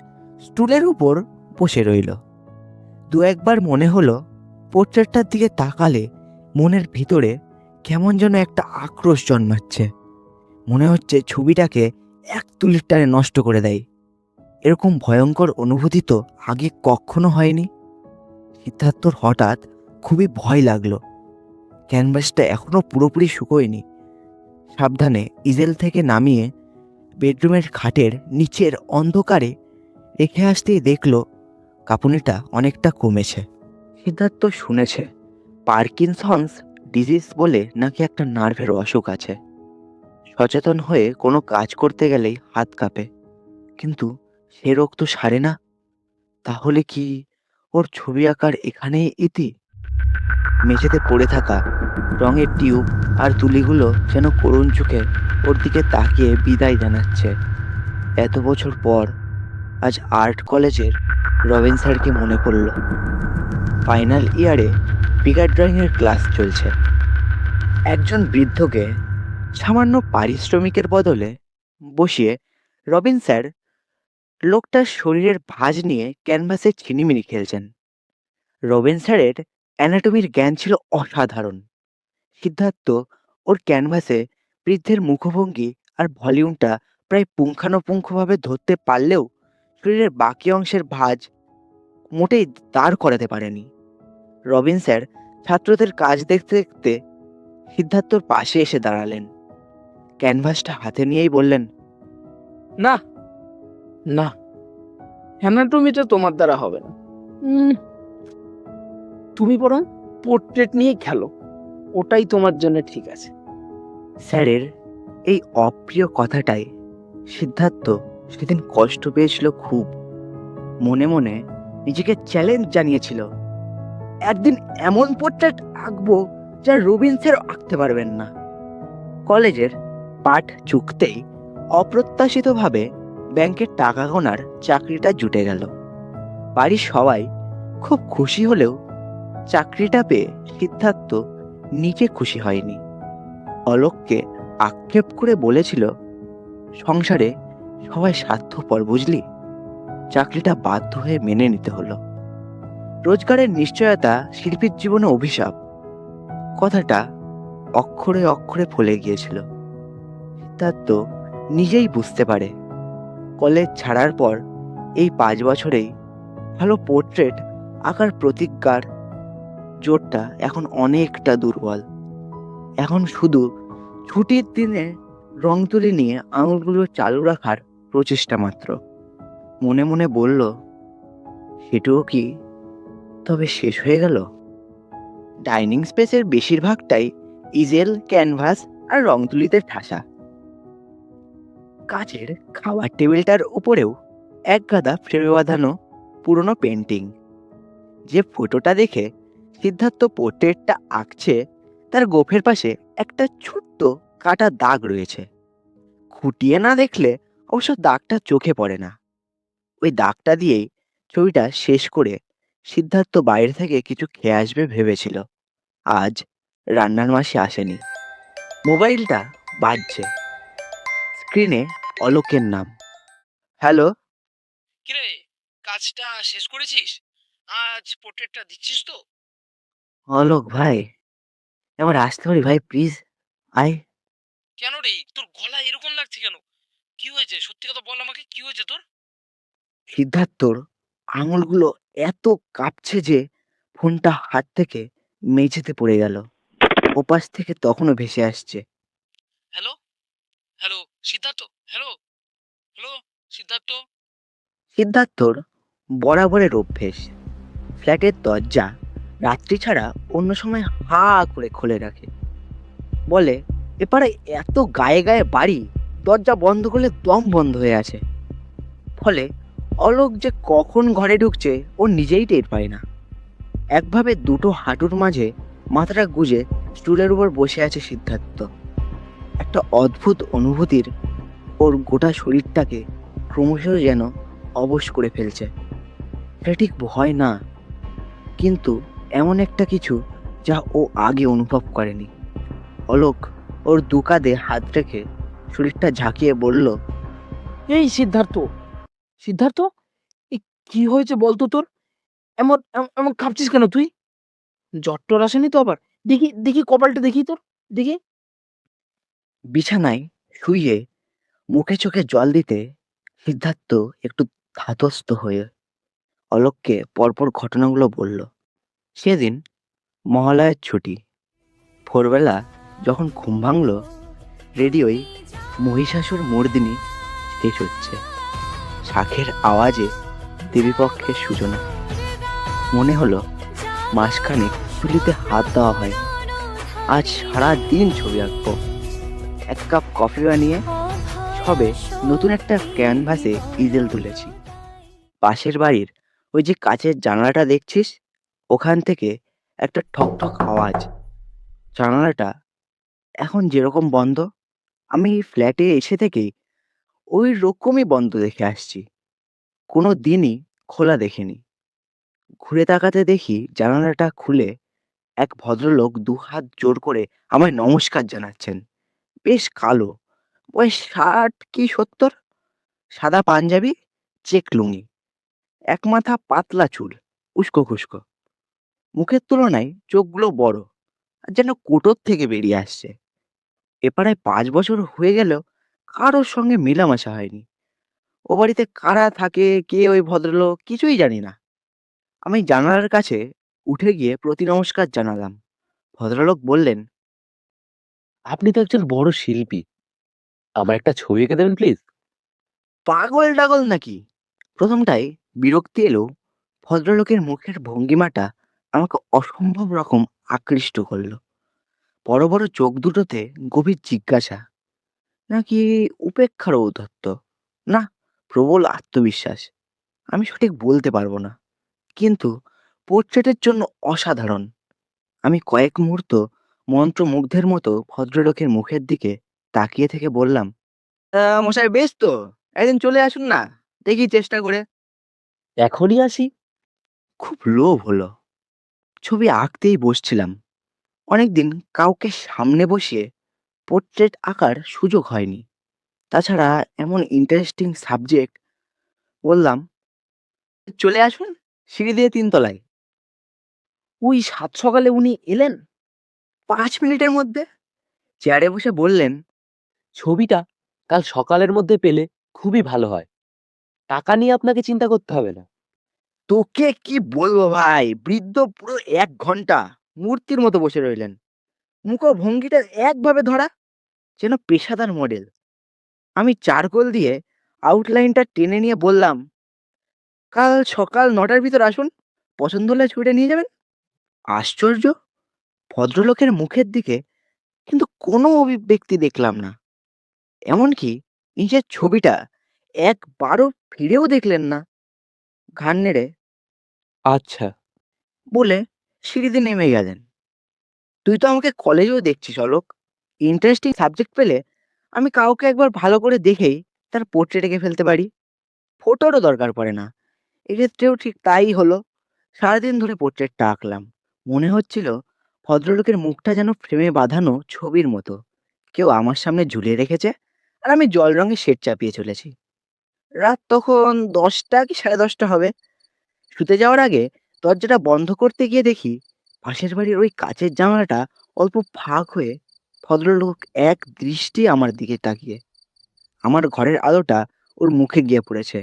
স্টুলের উপর বসে রইল। দু একবার মনে হলো পোর্ট্রেটটার দিকে তাকালে মনের ভিতরে কেমন যেন একটা আক্রোশ জন্মাচ্ছে। মনে হচ্ছে ছবিটাকে এক তুলির টানে নষ্ট করে দেয়। এরকম ভয়ঙ্কর অনুভূতি তো আগে কখনো হয়নি। সিদ্ধার্থর হঠাৎ খুবই ভয় লাগলো। ক্যানভাসটা এখনো পুরোপুরি শুকোয়নি। সাবধানে ইজেল থেকে নামিয়ে বেডরুমের খাটের নিচের অন্ধকারে রেখে আসতেই দেখলো কাঁপুনিটা অনেকটা কমেছে। সিদ্ধার্থ শুনেছে পার্কিনসন্স ডিজিজ বলে নাকি একটা নার্ভের অসুখ আছে। সচেতন হয়ে কোনো কাজ করতে গেলেই হাত কাঁপে, কিন্তু সে রোগ তো সারে না। তাহলে কি ওর ছবি আঁকার এখানেই ইতি? মেঝেতে পড়ে থাকা রঙের টিউব আর তুলিগুলো যেন করুণ চোখে ওর দিকে তাকিয়ে বিদায় জানাচ্ছে। এত বছর পর আজ আর্ট কলেজের রবিন স্যারকে মনে পড়ল। ফাইনাল ইয়ারে ফিগার ড্রয়িংয়ের ক্লাস চলছে। একজন বৃদ্ধকে সামান্য পারিশ্রমিকের বদলে বসিয়ে রবিন স্যার লোকটার শরীরের ভাঁজ নিয়ে ক্যানভাসে ছিনিমিনি খেলছেন। রবিন স্যারের অ্যানাটমির জ্ঞান ছিল অসাধারণ। সিদ্ধার্থ ওর ক্যানভাসে বৃদ্ধের মুখভঙ্গি আর ভলিউমটা প্রায় পুঙ্খানুপুঙ্খভাবে ধরতে পারলেও শরীরের বাকি অংশের ভাঁজ মোটেই দাঁড় করাতে পারেনি। রবিন স্যার ছাত্রদের কাজ দেখতে দেখতে সিদ্ধার্থর পাশে এসে দাঁড়ালেন। ক্যানভাসটা হাতে নিয়েই বললেন, না না, অ্যানাটমিটা তোমার দ্বারা হবে না। তুমি বরং পোর্ট্রেট নিয়ে খেলো, ওটাই তোমার জন্য ঠিক আছে। স্যারের এই অপ্রিয় কথাটাই সিদ্ধার্থ সেদিন কষ্ট পেয়েছিল খুব। মনে মনে নিজেকে চ্যালেঞ্জ জানিয়েছিল, একদিন এমন পোর্ট্রেট আঁকবো যা রবিন স্যার আঁকতে পারবেন না। কলেজের পাঠ চুকতেই অপ্রত্যাশিতভাবে ব্যাংকের টাকা গোনার চাকরিটা জুটে গেল। বাড়ির সবাই খুব খুশি হলেও চাকরিটা পেয়ে সিদ্ধার্থ নিজে খুশি হয়নি। অলোককে আক্ষেপ করে বলেছিল, সংসারে সবাই স্বার্থপর বুঝলি। চাকরিটা বাধ্য হয়ে মেনে নিতে হলো। রোজগারের নিশ্চয়তা শিল্পীর জীবনে অভিশাপ, কথাটা অক্ষরে অক্ষরে ফলে গিয়েছিল। সিদ্ধার্থ নিজেই বুঝতে পারে কলেজ ছাড়ার পর এই 5 বছরেই ভালো পোর্ট্রেট আঁকার প্রতিজ্ঞার জোরটা এখন অনেকটা দুর্বল। এখন শুধু ছুটির দিনে রং তুলি নিয়ে আঙুলগুলো চালু রাখার প্রচেষ্টা মাত্র। মনে মনে বলল, সেটুও কি তবে শেষ হয়ে গেল? ডাইনিং স্পেসের বেশিরভাগটাই ইজেল, ক্যানভাস আর রং তুলিতে ঠাসা। কাচের খাবার টেবিলটার উপরেও এক গাদা ফ্রেমে বাঁধানো পুরনো পেন্টিং। যে ফটোটা দেখে সিদ্ধার্থ পোর্ট্রেটটা আঁকছে তার গোফের পাশে একটা ছোট্ট কাটা দাগ রয়েছে। খুঁটিয়ে না দেখলে অবশ্য দাগটা চোখে পড়ে না। ওই দাগটা দিয়েই ছবিটা শেষ করে সিদ্ধার্থ বাইরে থেকে কিছু খেয়ে আসবে ভেবেছিল। আজ রান্নার মাসি আসেনি। মোবাইলটা বাজছে। স্ক্রিনে অলোকের নাম। হ্যালো। কিরে, কাজটা শেষ করেছিস? আজ পোর্ট্রেটটা দিচ্ছিস তো? অলোক ভাই, এবার আসতে পারি ভাই, প্লিজ আয়। কেন রে, তোর গলা এরকম লাগছে কেন? কি হয়েছে? সত্যি কথা বল আমাকে, কি হয়েছে তোর? সিদ্ধার্থর আঙুলগুলো এত কাঁপছে যে ফোনটা হাত থেকে মেঝেতে পড়ে গেল। ওপাশ থেকে তখনও ভেসে আসছে, hello, hello, Siddharth, hello, hello, Siddharth. সিদ্ধার্থর বরাবরের অভ্যেস ফ্ল্যাটের দরজা রাত্রি ছাড়া অন্য সময় হা করে খুলে রাখে। বলে, এপারে এত গায়ে গায়ে বাড়ি, দরজা বন্ধ করলে দম বন্ধ হয়ে আছে। ফলে অলোক যে কখন ঘরে ঢুকছে ও নিজেই টের পায় না। একভাবে দুটো হাঁটুর মাঝে মাথাটা গুজে স্টুলের উপর বসে আছে সিদ্ধার্থ। একটা অদ্ভুত অনুভূতির ওর গোটা শরীরটাকে ক্রমশ যেন অবশ করে ফেলছে। এটা ঠিক ভয় না, কিন্তু এমন একটা কিছু যা ও আগে অনুভব করেনি। অলোক ওর দু কাঁধে হাত রেখে শরীরটা ঝাঁকিয়ে বলল, এই সিদ্ধার্থ, সিদ্ধার্থ, এ কি হয়েছে বলতো তোর? এমন এমন কাঁপছিস কেন তুই? জ্বর টর আসেনি তো আবার? দেখি দেখি কপালটা দেখি তোর, দেখি। বিছানায় শুয়ে মুখে চোখে জল দিতে সিদ্ধার্থ একটু ধাতস্থ হয়ে অলোককে পরপর ঘটনাগুলো বলল। সেদিন মহালয়ার ছুটি। ভোরবেলা যখন ঘুম ভাঙল, রেডিওয় মহিষাসুর মর্দিনী শেষ হচ্ছে। শাঁখের আওয়াজে দেবীপক্ষের সূচনা। মনে হলো মাসখানেক চুলিতে হাত দেওয়া হয়। আজ সারা দিন ছবি আঁকবো। এক কাপ কফি বানিয়ে সবে নতুন একটা ক্যানভাসে ইজেল তুলেছি। পাশের বাড়ির ওই যে কাচের জানালাটা দেখছিস, ওখান থেকে একটা ঠক ঠক আওয়াজ। জানালাটা এখন যেরকম বন্ধ, আমি এই ফ্ল্যাটে এসে থেকেই ওই রকমই বন্ধ দেখে আসছি। কোনো দিনই খোলা দেখিনি। ঘুরে তাকাতে দেখি জানালাটা খুলে এক ভদ্রলোক দুহাত জোর করে আমায় নমস্কার জানাচ্ছেন। বেশ কালো, বয়স 60 কি 70। সাদা পাঞ্জাবি, চেক লুঙ্গি, এক মাথা পাতলা চুল, উস্কো খুস্কো। মুখের তুলনায় চোখগুলো বড়, আর যেন কোটর থেকে বেরিয়ে আসছে। এ পাড়ায় 5 বছর হয়ে গেলেও কারোর সঙ্গে মেলামেশা হয়নি। ও বাড়িতে কারা থাকে, কে ওই ভদ্রলোক, কিছুই জানি না। আমি জানালার কাছে উঠে গিয়ে প্রতি নমস্কার জানালাম। ভদ্রলোক বললেন, আপনি তো একজন বড় শিল্পী। আমার একটা ছবি এঁকে দেবেন প্লিজ? পাগল টাগল নাকি? প্রথমটায় বিরক্তি এলেও ভদ্রলোকের মুখের ভঙ্গিমাটা আমাকে অসম্ভব রকম আকৃষ্ট করলো। বড় বড় চোখ দুটোতে গভীর জিজ্ঞাসা, নাকি উপেক্ষার ঔদ্ধত্য, না প্রবল আত্মবিশ্বাস। আমি সঠিক বলতে পারবো না, কিন্তু পোর্ট্রেটের জন্য অসাধারণ। আমি কয়েক মুহূর্ত মন্ত্রমুগ্ধের মতো ভদ্রলোকের মুখের দিকে তাকিয়ে থেকে বললাম, মশাই বেশ তো, একদিন চলে আসুন না, দেখি চেষ্টা করে। এখনই আসি? খুব লোভ হলো। ছবি আঁকতেই বসছিলাম। অনেকদিন কাউকে সামনে বসিয়ে পোর্ট্রেট আঁকার সুযোগ হয়নি। তাছাড়া এমন ইন্টারেস্টিং সাবজেক্ট। বললাম, চলে আসুন, সিঁড়ি দিয়ে 3 তলায়। ওই সাত সকালে উনি এলেন? 5 মিনিটের মধ্যে চেয়ারে বসে বললেন, ছবিটা কাল সকালের মধ্যে পেলে খুবই ভালো হয়। টাকা নিয়ে আপনাকে চিন্তা করতে হবে না। তোকে কি বলবো ভাই, বৃদ্ধ পুরো 1 ঘন্টা মূর্তির মতো বসে রইলেন। মুখ ও ভঙ্গিটা একভাবে ধরা, যেন পেশাদার মডেল। আমি চারকোল দিয়ে আউটলাইনটা টেনে নিয়ে বললাম, কাল সকাল 9টার ভিতর আসুন, পছন্দ হলে ছুটে নিয়ে যাবেন। আশ্চর্য, ভদ্রলোকের মুখের দিকে কিন্তু কোনো অভিব্যক্তি দেখলাম না। এমনকি নিজের ছবিটা একবারও ফিরেও দেখলেন না। ঘাড় নেড়ে আচ্ছা, বলে সিঁড়িতে নেমে গেলেন। তুই তো আমাকে কলেজেও দেখছিস অলোক, ইন্টারেস্টিং সাবজেক্ট পেলে আমি কাউকে একবার ভালো করে দেখেই তার পোর্ট্রেট এঁকে ফেলতে পারি। ফটোরও দরকার পড়ে না। এক্ষেত্রেও ঠিক তাই হলো। সারাদিন ধরে পোর্ট্রেটটা আঁকলাম। মনে হচ্ছিল ভদ্রলোকের মুখটা যেন ফ্রেমে বাঁধানো ছবির মতো কেউ আমার সামনে ঝুলিয়ে রেখেছে, আর আমি জল রঙের শেড চাপিয়ে চলেছি। রাত তখন 10টা কি 10:30 হবে। শুতে যাওয়ার আগে দরজাটা বন্ধ করতে গিয়ে দেখি পাশের বাড়ির ওই কাচের জানালাটা অল্প ফাঁক হয়ে ভদ্রলোক এক দৃষ্টি আমার দিকে তাকিয়ে। আমার ঘরের আলোটা ওর মুখে গিয়ে পড়েছে,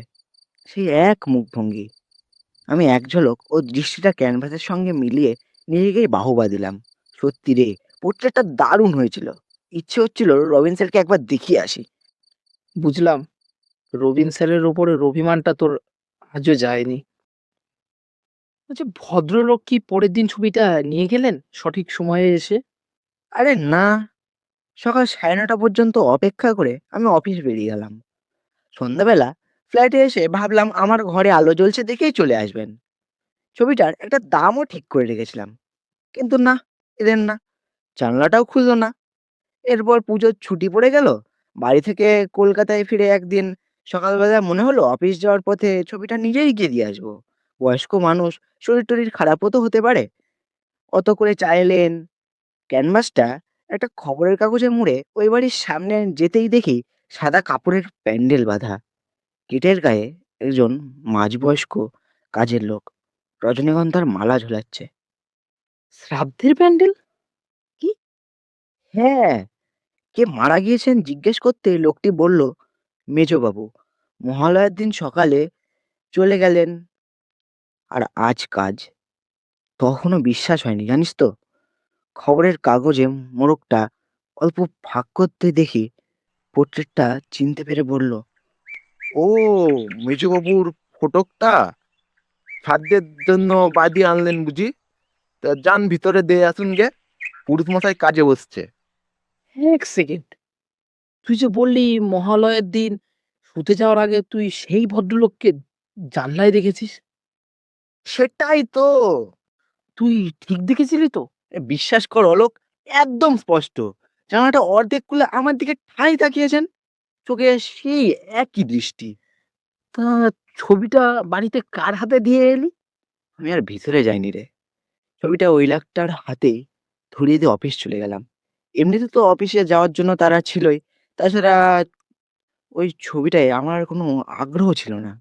সেই এক মুখভঙ্গি। আমি এক ঝলক ও দৃষ্টিটা ক্যানভাসের সঙ্গে মিলিয়ে নিজেকেই বাহবা দিলাম। সত্যি রে, পোর্ট্রেটটা দারুণ হয়েছিল। ইচ্ছে হচ্ছিল রবিন স্যারকে একবার দেখিয়ে আসি। বুঝলাম, রবিন স্যারের ওপরে অভিমানটা তোর আজও যায়নি। আচ্ছা, ভদ্রলোক কি পরের দিন ছবিটা নিয়ে গেলেন সঠিক সময়ে এসে? আরে না, সকাল 9:30 পর্যন্ত অপেক্ষা করে আমি অফিস বেরিয়ে গেলাম। সন্ধ্যাবেলা ফ্ল্যাটে এসে ভাবলাম আমার ঘরে আলো জ্বলছে দেখেই চলে আসবেন। ছবিটার একটা দামও ঠিক করে রেখেছিলাম, কিন্তু না, এলেন না। জানলাটাও খুললো না। এরপর পুজোর ছুটি পড়ে গেল। বাড়ি থেকে কলকাতায় ফিরে একদিন সকালবেলা মনে হলো অফিস যাওয়ার পথে ছবিটা নিজেই গিয়ে দিয়ে আসবো। বয়স্ক মানুষ, শরীর টরীর খারাপও তো হতে পারে। অত করে চাইলেন। ক্যানভাসটা একটা খবরের কাগজে মুড়ে ওই বাড়ির সামনে যেতেই দেখি সাদা কাপড়ের প্যান্ডেল বাঁধা। গেটের গায়ে একজন মাঝবয়স্ক কাজের লোক রজনীগন্ধার মালা ঝোলাচ্ছে। শ্রাদ্ধের প্যান্ডেল? কি? হ্যাঁ, কে মারা গিয়েছেন জিজ্ঞেস করতে লোকটি বলল, মেজবাবু মহালয়ার দিন সকালে চলে গেলেন। আর আজ কাজ। তখনও বিশ্বাস হয়নি, জানিস তো। খবরের কাগজে মোড়কটা অল্প ফাঁক করতে দেখি পোর্ট্রেটটা চিনতে পেরে বলল, ও, মেজবাবুর ফটকটা খাদ্যের জন্য বাদি আনলেন বুঝি? তা যান ভিতরে দিয়ে আসুন গে, পুরুষ মশাই কাজে বসছে। এক সেকেন্ড, তুই যে বললি মহালয়ের দিন শুতে যাওয়ার আগে তুই সেই ভদ্রলোককে জানলায় দেখেছিস, সেটাই তো। তুই ঠিক দেখেছিলি তো? বিশ্বাস কর অলোক, একদম স্পষ্ট। জানালাটা অর্ধেক খুলে আমার দিকে ঠাই তাকিয়েছেন, চোখে সেই একই দৃষ্টি। তা ছবিটা বাড়িতে কার হাতে দিয়ে এলি? আমি আর ভিতরে যাইনি রে। ছবিটা ওই লোকটার হাতেই ধরিয়ে দিয়ে অফিস চলে গেলাম। এমনিতে তো অফিসে যাওয়ার জন্য তারা ছিলই। তাছাড়া ওই ছবিটায় আমার আর কোনো আগ্রহ ছিল না।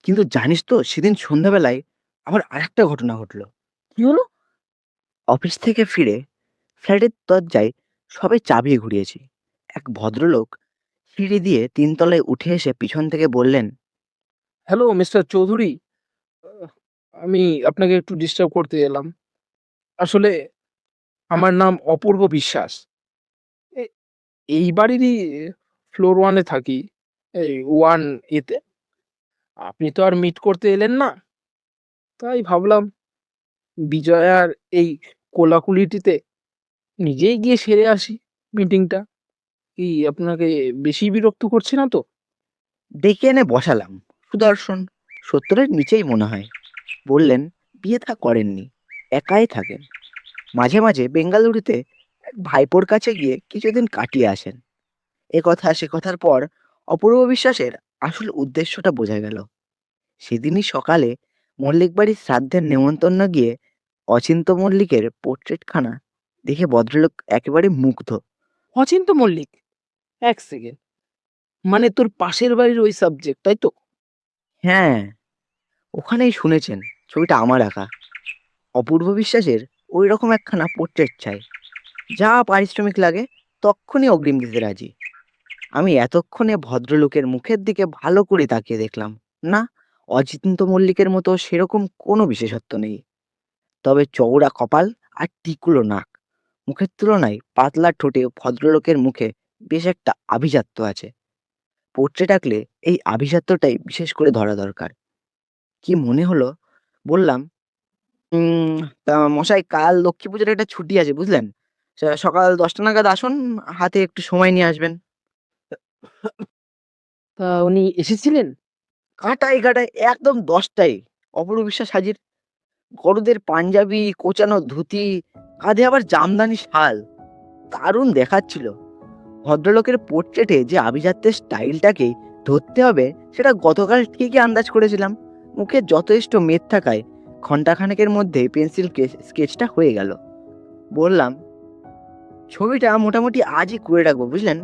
কিন্তু জানিস তো, সেদিন সন্ধ্যাবেলায় আবার আরেকটা ঘটনা ঘটলো। কি হলো? অফিস থেকে ফিরে ফ্ল্যাটের দরজায় সবে চাবি ঘুরিয়েছি, এক ভদ্রলোক সিঁড়ি দিয়ে 3 তলায় উঠে এসে পিছন থেকে বললেন, হ্যালো মিস্টার চৌধুরী, আহ, আমি আপনাকে একটু ডিস্টার্ব করতে এলাম। আসলে আমার নাম অপূর্ব বিশ্বাস। এ- এই বাড়িরই ফ্লোর ওয়ানে থাকি, এই 1A-তে। আপনি তো আর মিট করতে এলেন না, তাই ভাবলাম বিজয়ার এই কোলাকুলিটিতে নিজেই গিয়ে সেরে আসি মিটিংটা। কি আপনাকে বেশি বিরক্ত করছে না তো? ডেকে এনে বসালাম। সুদর্শন, 70-এর নিচেই মনে হয়। বললেন, বিয়ে থা করেননি, একাই থাকেন। মাঝে মাঝে বেঙ্গালুরুতে এক ভাইপোর কাছে গিয়ে কিছুদিন কাটিয়ে আসেন। এ কথা সে কথার পর অপূর্ব বিশ্বাসের আসল উদ্দেশ্যটা বোঝা গেল। সেদিনই সকালে মল্লিক বাড়ির শ্রাদ্ধের নেমন্তন্ন গিয়ে অচিন্ত মল্লিকের পোর্ট্রেটখানা দেখে ভদ্রলোক একেবারে মুগ্ধ। অচিন্ত মল্লিক? এক সেকেন্ড, মানে তোর পাশের বাড়ির ওই সাবজেক্ট, তাই তো? হ্যাঁ, ওখানেই শুনেছেন ছবিটা আমার আঁকা। অপূর্ব বিশ্বাসের ওই রকম একখানা পোর্ট্রেট চাই, যা পারিশ্রমিক লাগে তক্ষুনি অগ্রিম দিতে রাজি। আমি এতক্ষণে ভদ্রলোকের মুখের দিকে ভালো করে তাকিয়ে দেখলাম, না, অচিন্ত মল্লিকের মতো সেরকম কোনো বিশেষত্ব নেই, তবে চওড়া কপাল আর টিকুলো নাক, মুখের তুলনায় পাতলা ঠোঁটে ভদ্রলোকের মুখে বেশ একটা আভিজাত্য আছে। পোর্ট্রেট আঁকলে এই আভিজাত্যটাই বিশেষ করে ধরা দরকার। কি মনে হলো, বললাম, উম তা মশাই, কাল লক্ষ্মী পুজোর একটা ছুটি আছে বুঝলেন, সকাল 10টা নাগাদ আসুন, হাতে একটু সময় নিয়ে আসবেন। তা উনি এসেছিলেন? কাটাই কাটাই একদম 10টায়। অপূর্ব বিশ্বাস হাজির। গরুদের পাঞ্জাবি, কোচানো ধুতি, কাঁধে আবার জামদানি শাল, দারুণ দেখাচ্ছিল। ভদ্রলোকের পোর্ট্রেটে যে আভিজাত্যের স্টাইলটাকে ধরতে হবে সেটা গতকাল ঠিকই আন্দাজ করেছিলাম। মুখে যথেষ্ট মেদ থাকায় ঘন্টাখানেকের মধ্যে পেন্সিল স্কেচটা হয়ে গেল। বললাম, ছবিটা মোটামুটি আজই করে রাখবো বুঝলেন,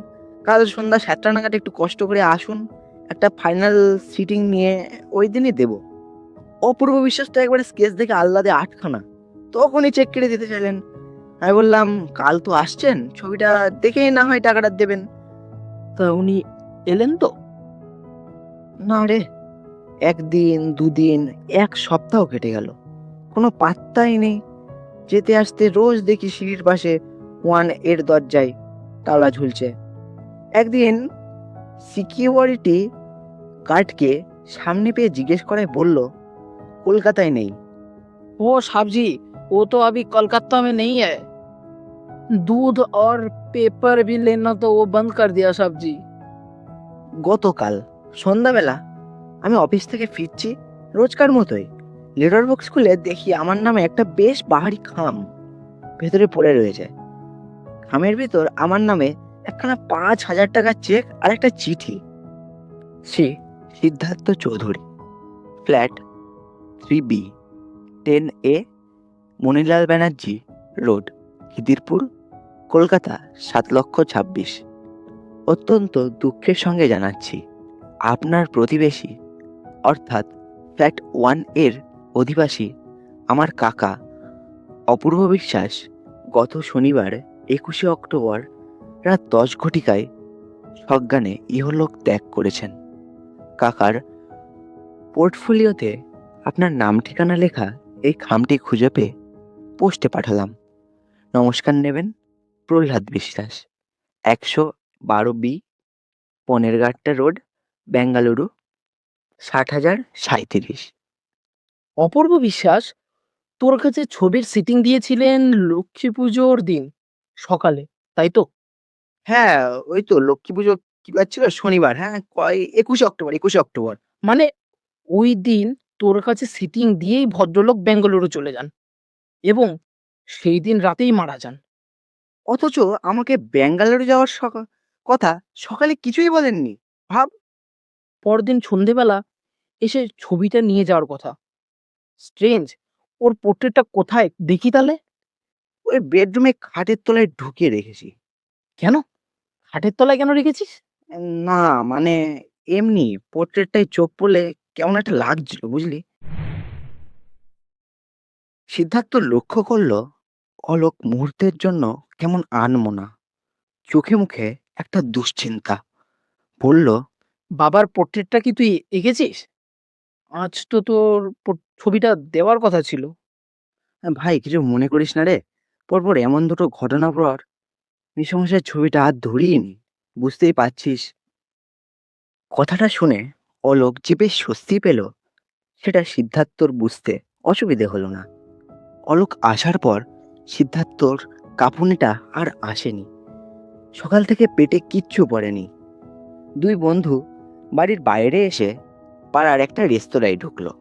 কাল সন্ধ্যা 7টা নাগাদ একটু কষ্ট করে আসুন, একটা ফাইনাল সিটিং নিয়ে ওই দিনই দেব। অপূর্ব বিশ্বাস তো একবারে স্কেচ দেখে আহ্লাদে আটখানা, তখনই চেক কেটে দিতে চাইলেন। আমি বললাম, কাল তো আসছেন, ছবিটা দেখেই না হয় টাকাটা দেবেন। তা উনি এলেন তো? না রে, 1 দিন 2 দিন 1 সপ্তাহ কেটে গেল, কোনো পাত্তাই নেই। যেতে আসতে রোজ দেখি সিঁড়ির পাশে 1 এর দরজায় তালা ঝুলছে। একদিন সিকিউরিটি গার্ডকে সামনে পেয়ে জিজ্ঞেস করায় বলল, কলকাতায় নেই। वो साहब जी, वो तो अभी कोलकाता में नहीं है। दूध और पेपर भी लेना तो वो बंद कर दिया साहब जी। গতকাল সন্ধ্যাবেলা আমি অফিস থেকে ফিরছি রোজকার মতোই, লেটার বক্স খুলে দেখি আমার নামে একটা বেশ বাহারি খাম ভেতরে পড়ে রয়েছে। খামের ভিতর আমার নামে একখানা 5,000 টাকার চেক আর একটা চিঠি। Shri Siddhartha Chowdhury, flat 3B, 10A, Manilal Banerjee road, Khidirpur, Kolkata 7,26,000। অত্যন্ত দুঃখের সঙ্গে জানাচ্ছি, আপনার প্রতিবেশী অর্থাৎ ফ্ল্যাট 1 এর অধিবাসী আমার কাকা অপূর্ব বিশ্বাস গত শনিবার 21শে অক্টোবর রাত 10 ঘটিকায় সজ্ঞানে ইহলোক ত্যাগ করেছেন। কাকার পোর্টফোলিওতে আপনার নাম ঠিকানা লেখা এই খামটি খুঁজে পেয়ে পোস্টে পাঠালাম। নমস্কার নেবেন, প্রহ্লাদ বিশ্বাস, 112B, পনেরঘাটটা রোড, বেঙ্গালুরু, 60,037। অপূর্ব বিশ্বাস তোর কাছে ছবির সিটিং দিয়েছিলেন লক্ষ্মী পুজোর দিন সকালে, তাই তো? হ্যাঁ, ওই তো লক্ষ্মী পুজো কি বার ছিল, শনিবার। হ্যাঁ, 21শে অক্টোবর। মানে ওই দিন তোর কাছে সিটিং দিয়েই ভদ্রলোক বেঙ্গালুরু চলে যান এবং সেই দিন রাতেই মারা যান। অথচ আমাকে বেঙ্গালুরু যাওয়ার কথা সকালে কিছুই বলেননি। ভাব, পরদিন সন্ধেবেলা এসে ছবিটা নিয়ে যাওয়ার কথা। স্ট্রেঞ্জ, ওর পোর্ট্রেটটা কোথায় দেখি তাহলে? ওই বেডরুমে খাটের তলায় ঢুকিয়ে রেখেছি। কেন? খাটের তলায় কেন রেখেছিস? না মানে এমনি পোর্ট্রেটটায় চোখ পড়লে কেমন একটা লাগছিল বুঝলি। সিদ্ধার্থ লক্ষ্য করলো অলোক মুহূর্তের জন্য কেমন আনমনা, চোখে মুখে একটা দুশ্চিন্তা। বলল, বাবার পোর্ট্রেটটা কি তুই এঁকেছিস? আজ তো তোর ছবিটা দেওয়ার কথা ছিল। ভাই কিছু মনে করিস না রে, পরপর এমন দুটো ঘটনার পর মেসোমশাইয়ের ছবিটা আর ধরিনি, বুঝতেই পারছিস। কথাটা শুনে অলোক যে বেশ স্বস্তি পেল সেটা সিদ্ধার্থর বুঝতে অসুবিধে হলো না। অলোক আসার পর সিদ্ধার্থর কাঁপুনিটা আর আসেনি। সকাল থেকে পেটে কিচ্ছু পড়েনি। দুই বন্ধু বাড়ির বাইরে এসে পাড়ার একটা রেস্তোরাঁয় ঢুকলো।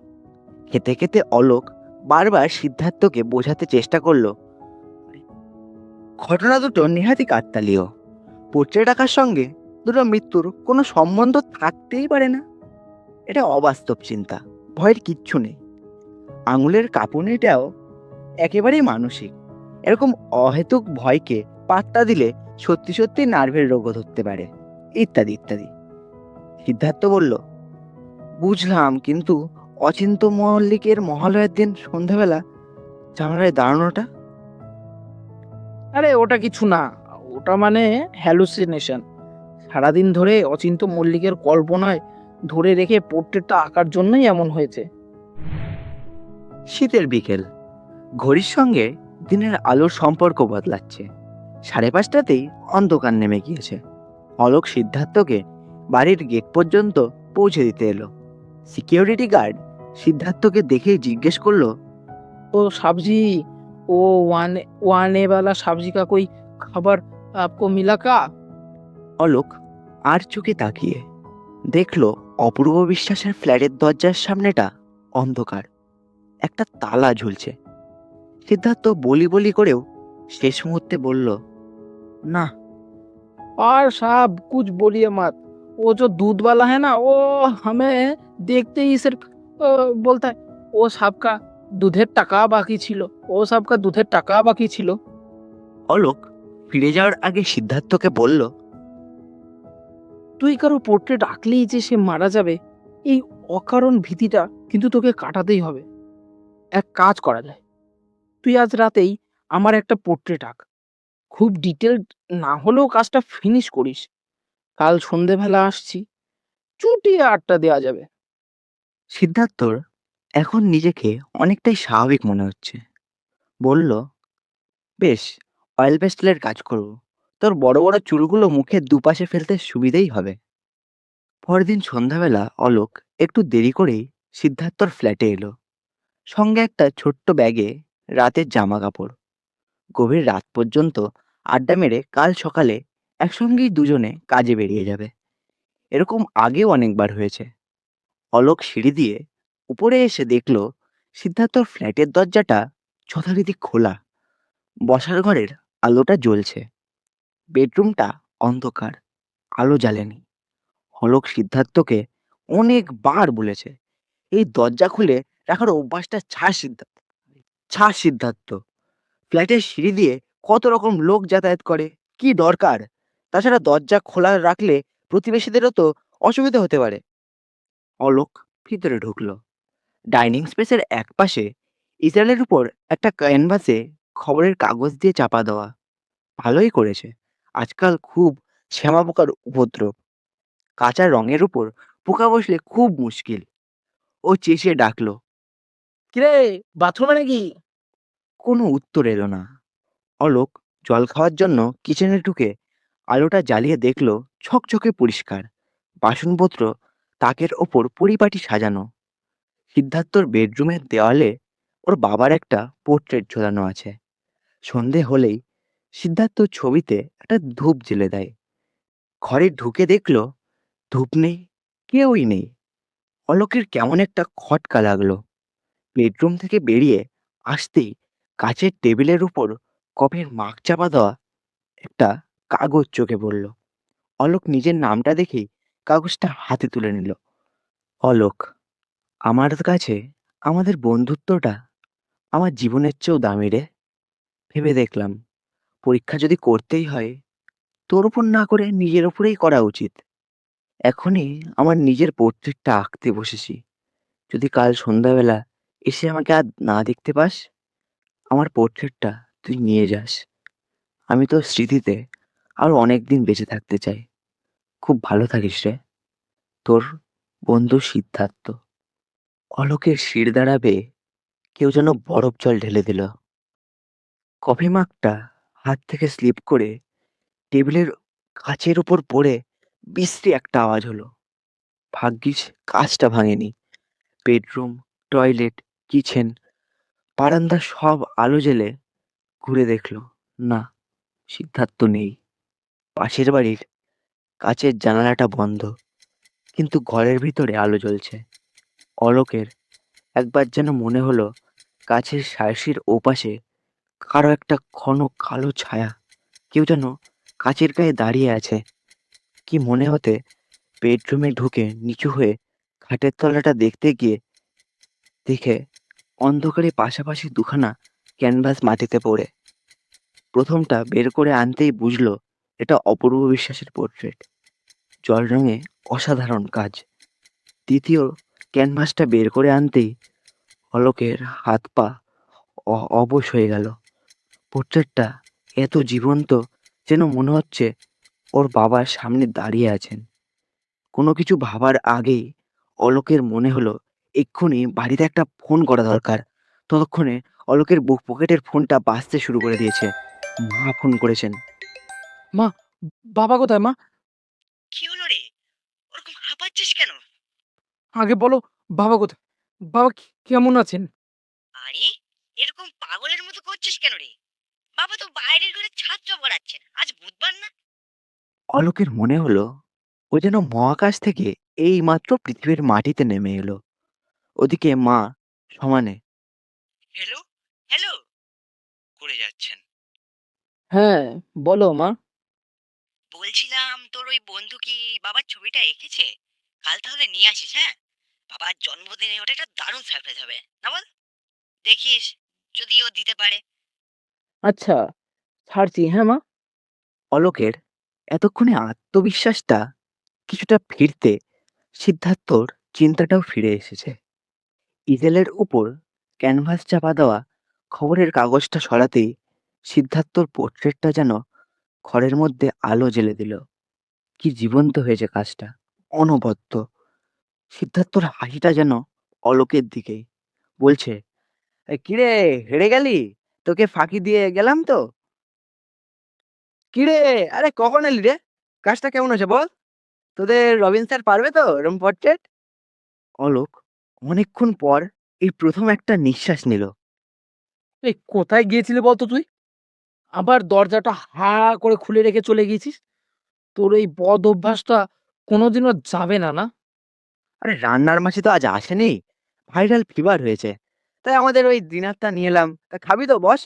খেতে খেতে অলোক বারবার সিদ্ধার্থকে বোঝাতে চেষ্টা করলো, ঘটনা দুটো নেহাতি কাকতালীয়। পোর্ট্রেট আঁকার সঙ্গে দুটো মৃত্যুর কোনো সম্বন্ধ থাকতেই পারে না। এটা অবাস্তব চিন্তা, ভয়ের কিচ্ছু নেই। আঙুলের কাঁপুনিটাও একেবারেই মানসিক। এরকম অহেতুক ভয়কে পাত্তা দিলে সত্যি সত্যি নার্ভের রোগও ধরতে পারে, ইত্যাদি ইত্যাদি। সিদ্ধার্থ বলল, বুঝলাম, কিন্তু অচিন্ত মল্লিকের মহালয়ের দিন সন্ধ্যাবেলা জানালায় দাঁড়ানোটা? আরে ওটা কিছু না, ওটা মানে হ্যালুসিনেশন। সারাদিন ধরে অচিন্ত মল্লিকের কল্পনায় ধরে রেখে পোর্ট্রেটটা আঁকার জন্যই এমন হয়েছে। শীতের বিকেল, ঘড়ির সঙ্গে দিনের আলোর সম্পর্ক বদলাচ্ছে। 5:30তেই অন্ধকার নেমে গিয়েছে। অলোক সিদ্ধার্থকে বাড়ির গেট পর্যন্ত পৌঁছে দিতে এলো। সিকিউরিটি গার্ড সিদ্ধার্থকে দেখেই জিজ্ঞেস করলো, ও सब्जी, वो वाने वाला सब्जी का कोई खबर आपको मिला का? অলোক আর চোখে তাকিয়ে দেখলো অপূর্ব বিশ্বাসের ফ্ল্যাটের দরজার সামনেটা অন্ধকার, একটা তালা ঝুলছে। সিদ্ধার্থ বলি বলি করেও শেষ মুহূর্তে বলল, না। और साहब कुछ बोलिए मत, वो जो दूध वाला है ना, वो हमें देखते ही सिर्फ बोलता है ও সাবকা দুধের টাকা বাকি ছিল, ও সাবকা দুধের টাকা বাকি ছিল। অলোক ফিরে যাওয়ার আগে সিদ্ধার্থকে বলল, তুই কারো পোর্ট্রেট আঁকলেই যে সে মারা যাবে, এই অকারণ ভীতিটা কিন্তু তোকে কাটাতেই হবে। এক কাজ করা যায়, তুই আজ রাতেই আমার একটা পোর্ট্রেট আঁক। খুব ডিটেলড না হলেও কাজটা ফিনিশ করিস। কাল সন্ধেবেলা আসছি, চুটিয়ে আড্ডা দেওয়া যাবে। সিদ্ধার্থর এখন নিজেকে অনেকটাই স্বাভাবিক মনে হচ্ছে। বলল, বেশ, অয়েল পেস্টেলের কাজ করব। তোর বড় বড় চুলগুলো মুখের দুপাশে ফেলতে সুবিধেই হবে। পরদিন সন্ধ্যাবেলা অলোক একটু দেরি করেই সিদ্ধার্থর ফ্ল্যাটে এলো। সঙ্গে একটা ছোট্ট ব্যাগে রাতের জামা কাপড়। গভীর রাত পর্যন্ত আড্ডা মেরে কাল সকালে একসঙ্গেই দুজনে কাজে বেরিয়ে যাবে। এরকম আগেও অনেকবার হয়েছে। অলোক সিঁড়ি দিয়ে উপরে এসে দেখলো সিদ্ধার্থর ফ্ল্যাটের দরজাটা যথারীতি খোলা। বসার ঘরের আলোটা জ্বলছে, বেডরুমটা অন্ধকার, আলো জ্বালেনি। অলোক সিদ্ধার্থকে অনেকবার বলেছে, এই দরজা খুলে রাখার অভ্যাসটা ছাড় সিদ্ধার্থ। ফ্ল্যাটের সিঁড়ি দিয়ে কত রকম লোক যাতায়াত করে, কি দরকার? তাছাড়া দরজা খোলা রাখলে প্রতিবেশীদেরও তো অসুবিধা হতে পারে। অলোক ভিতরে ঢুকলো। ডাইনিং স্পেসের একপাশে ইসরায়েলের উপর একটা ক্যানভাসে খবরের কাগজ দিয়ে চাপা দেওয়া। ভালোই করেছে, আজকাল খুব শ্যামা পোকার উপদ্রব। কাঁচা রঙের উপর পোকা বসলে খুব মুশকিল। ও চেঁচিয়ে ডাকলো, কিরে, বাথরুমে নাকি? কোনো উত্তর এলো না। অলোক জল খাওয়ার জন্য কিচেনে ঢুকে আলোটা জ্বালিয়ে দেখলো ছকছকে পরিষ্কার, বাসনপত্র তাকের ওপর পরিপাটি সাজানো। সিদ্ধার্থর বেডরুমের দেওয়ালে ওর বাবার একটা পোর্ট্রেট ঝোলানো আছে। সন্ধে হলেই সিদ্ধার্থ ছবিতে একটা ধূপ জ্বেলে দেয়। ঘরে ঢুকে দেখলো ধূপ নেই, কেউই নেই। অলোকের কেমন একটা খটকা লাগলো। বেডরুম থেকে বেরিয়ে আসতেই কাচের টেবিলের উপর কফির মাগ চাপা দেওয়া একটা কাগজ চোখে পড়ল। অলোক নিজের নামটা দেখেই কাগজটা হাতে তুলে নিল। অলোক, আমার কাছে আমাদের বন্ধুত্বটা আমার জীবনের চেয়েও দামি রে। ভেবে দেখলাম, পরীক্ষা যদি করতেই হয় তোর উপর না করে নিজের উপরেই করা উচিত। এখনই আমার নিজের পোর্ট্রেটটা আঁকতে বসেছি। যদি কাল সন্ধ্যাবেলা এসে আমাকে আর না দেখতে পাস, আমার পোর্ট্রেটটা তুই নিয়ে যাস। আমি তোর স্মৃতিতে আরো অনেকদিন বেঁচে থাকতে চাই। খুব ভালো থাকিস রে, তোর বন্ধু সিদ্ধার্থ। অলোকের শির দাঁড়াবে কেউ যেন বরফ জল ঢেলে দিল। কফি মাগটা হাত থেকে স্লিপ করে টেবিলের কাচের উপর পড়ে বিশ্রী একটা আওয়াজ হলো। ভাগ্যিস কাচটা ভাঙেনি। বেডরুম, টয়লেট, কিচেন, বারান্দা সব আলো জ্বেলে ঘুরে দেখলো, না, সিদ্ধার্থ নেই। পাশের বাড়ির কাচের জানালাটা বন্ধ, কিন্তু ঘরের ভিতরে আলো জ্বলছে। অলোকের একবার যেন মনে হলো কাছের সারসির ওপাশে কারো একটা ঘন কালো ছায়া, কেউ যেন কাচের গায়ে দাঁড়িয়ে আছে। কি মনে হতে বেডরুমে ঢুকে নিচু হয়ে খাটের তলাটা দেখতে গিয়ে দেখে অন্ধকারে পাশাপাশি দুখানা ক্যানভাস মাটিতে পড়ে। প্রথমটা বের করে আনতেই বুঝলো এটা অপূর্ব বিশ্বাসের পোর্ট্রেট। জল রঙে অসাধারণ কাজ। দ্বিতীয় ক্যানভাসটা বের করে আনতেই অলোকের হাত পা অবশ হয়ে গেল। পোর্ট্রেটটা এত জীবন্ত যেন মনে হচ্ছে ওর বাবার সামনে দাঁড়িয়ে আছেন। কোনো কিছু ভাবার আগেই অলোকের মনে হলো এক্ষুনি বাড়িতে একটা ফোন করা দরকার। ততক্ষণে অলোকের বুক পকেটের ফোনটা বাজতে শুরু করে দিয়েছে। মা ফোন করেছেন। মা, বাবা কোথায় মা? কি হলো রে? ওরকম হাঁপাচ্ছিস কেন? আগে বলো, বাবা কোথায়? বাবা কেমন আছেন? আরে, এরকম পাগলের মতো করছিস কেন রে? বাবা তো বাইরের ঘরে ছাত্র পড়াচ্ছেন। আজ বুধবার না? অলোকের মনে হলো ও যেন মহাকাশ থেকে এই মাত্র পৃথিবীর মাটিতে নেমে এলো। ওদিকে মা সমানে, হ্যালো, হ্যালো করে যাচ্ছেন। হ্যাঁ, বলো মা। বলছিলাম, তোর ওই বন্ধু কি বাবার ছবিটা এঁকেছে? কাল তাহলে নিয়ে আসিস, হ্যাঁ? বাবার জন্মদিনে ওটা একটা দারুণ সারপ্রাইজ হবে, না বল? দেখিস যদি ও দিতে পারে। আচ্ছা, ছাড়ছি, হ্যাঁ মা। অলোকের এতক্ষণে আত্মবিশ্বাসটা কিছুটা ফিরতে সিদ্ধার্থর চিন্তাটাও ফিরে এসেছে। ইজেলের উপর ক্যানভাস চাপা দেওয়া খবরের কাগজটা সরাতেই সিদ্ধার্থর পোর্ট্রেটটা যেন ঘরের মধ্যে আলো জ্বেলে দিল। কি জীবন্ত হয়েছে কাজটা, অনবদ্য। সিদ্ধার্থর হাসিটা যেন অলোকের দিকেই বলছে, কিরে, হেরে গেলি? তোকে ফাঁকি দিয়ে গেলাম তো। কিরে, আরে কখন এলি রে? কাজটা কেমন হয়েছে বল? তোদের রবিন স্যার পারবে তো এরম পোর্ট্রেট? অলোক অনেকক্ষণ পর এই প্রথম একটা নিঃশ্বাস নিল। এই কোথায় গিয়েছিলি বলতো তুই? আবার দরজাটা হা করে খুলে রেখে চলে গেছিস। তোর এই বদ অভ্যাসটা কোনোদিনও যাবে না, না? আরে রান্নার মাসি তো আজ আসেনি, ভাইরাল ফিভার হয়েছে, তাই আমাদের ওই ডিনারটা নিয়ে এলাম। তা খাবি তো বস?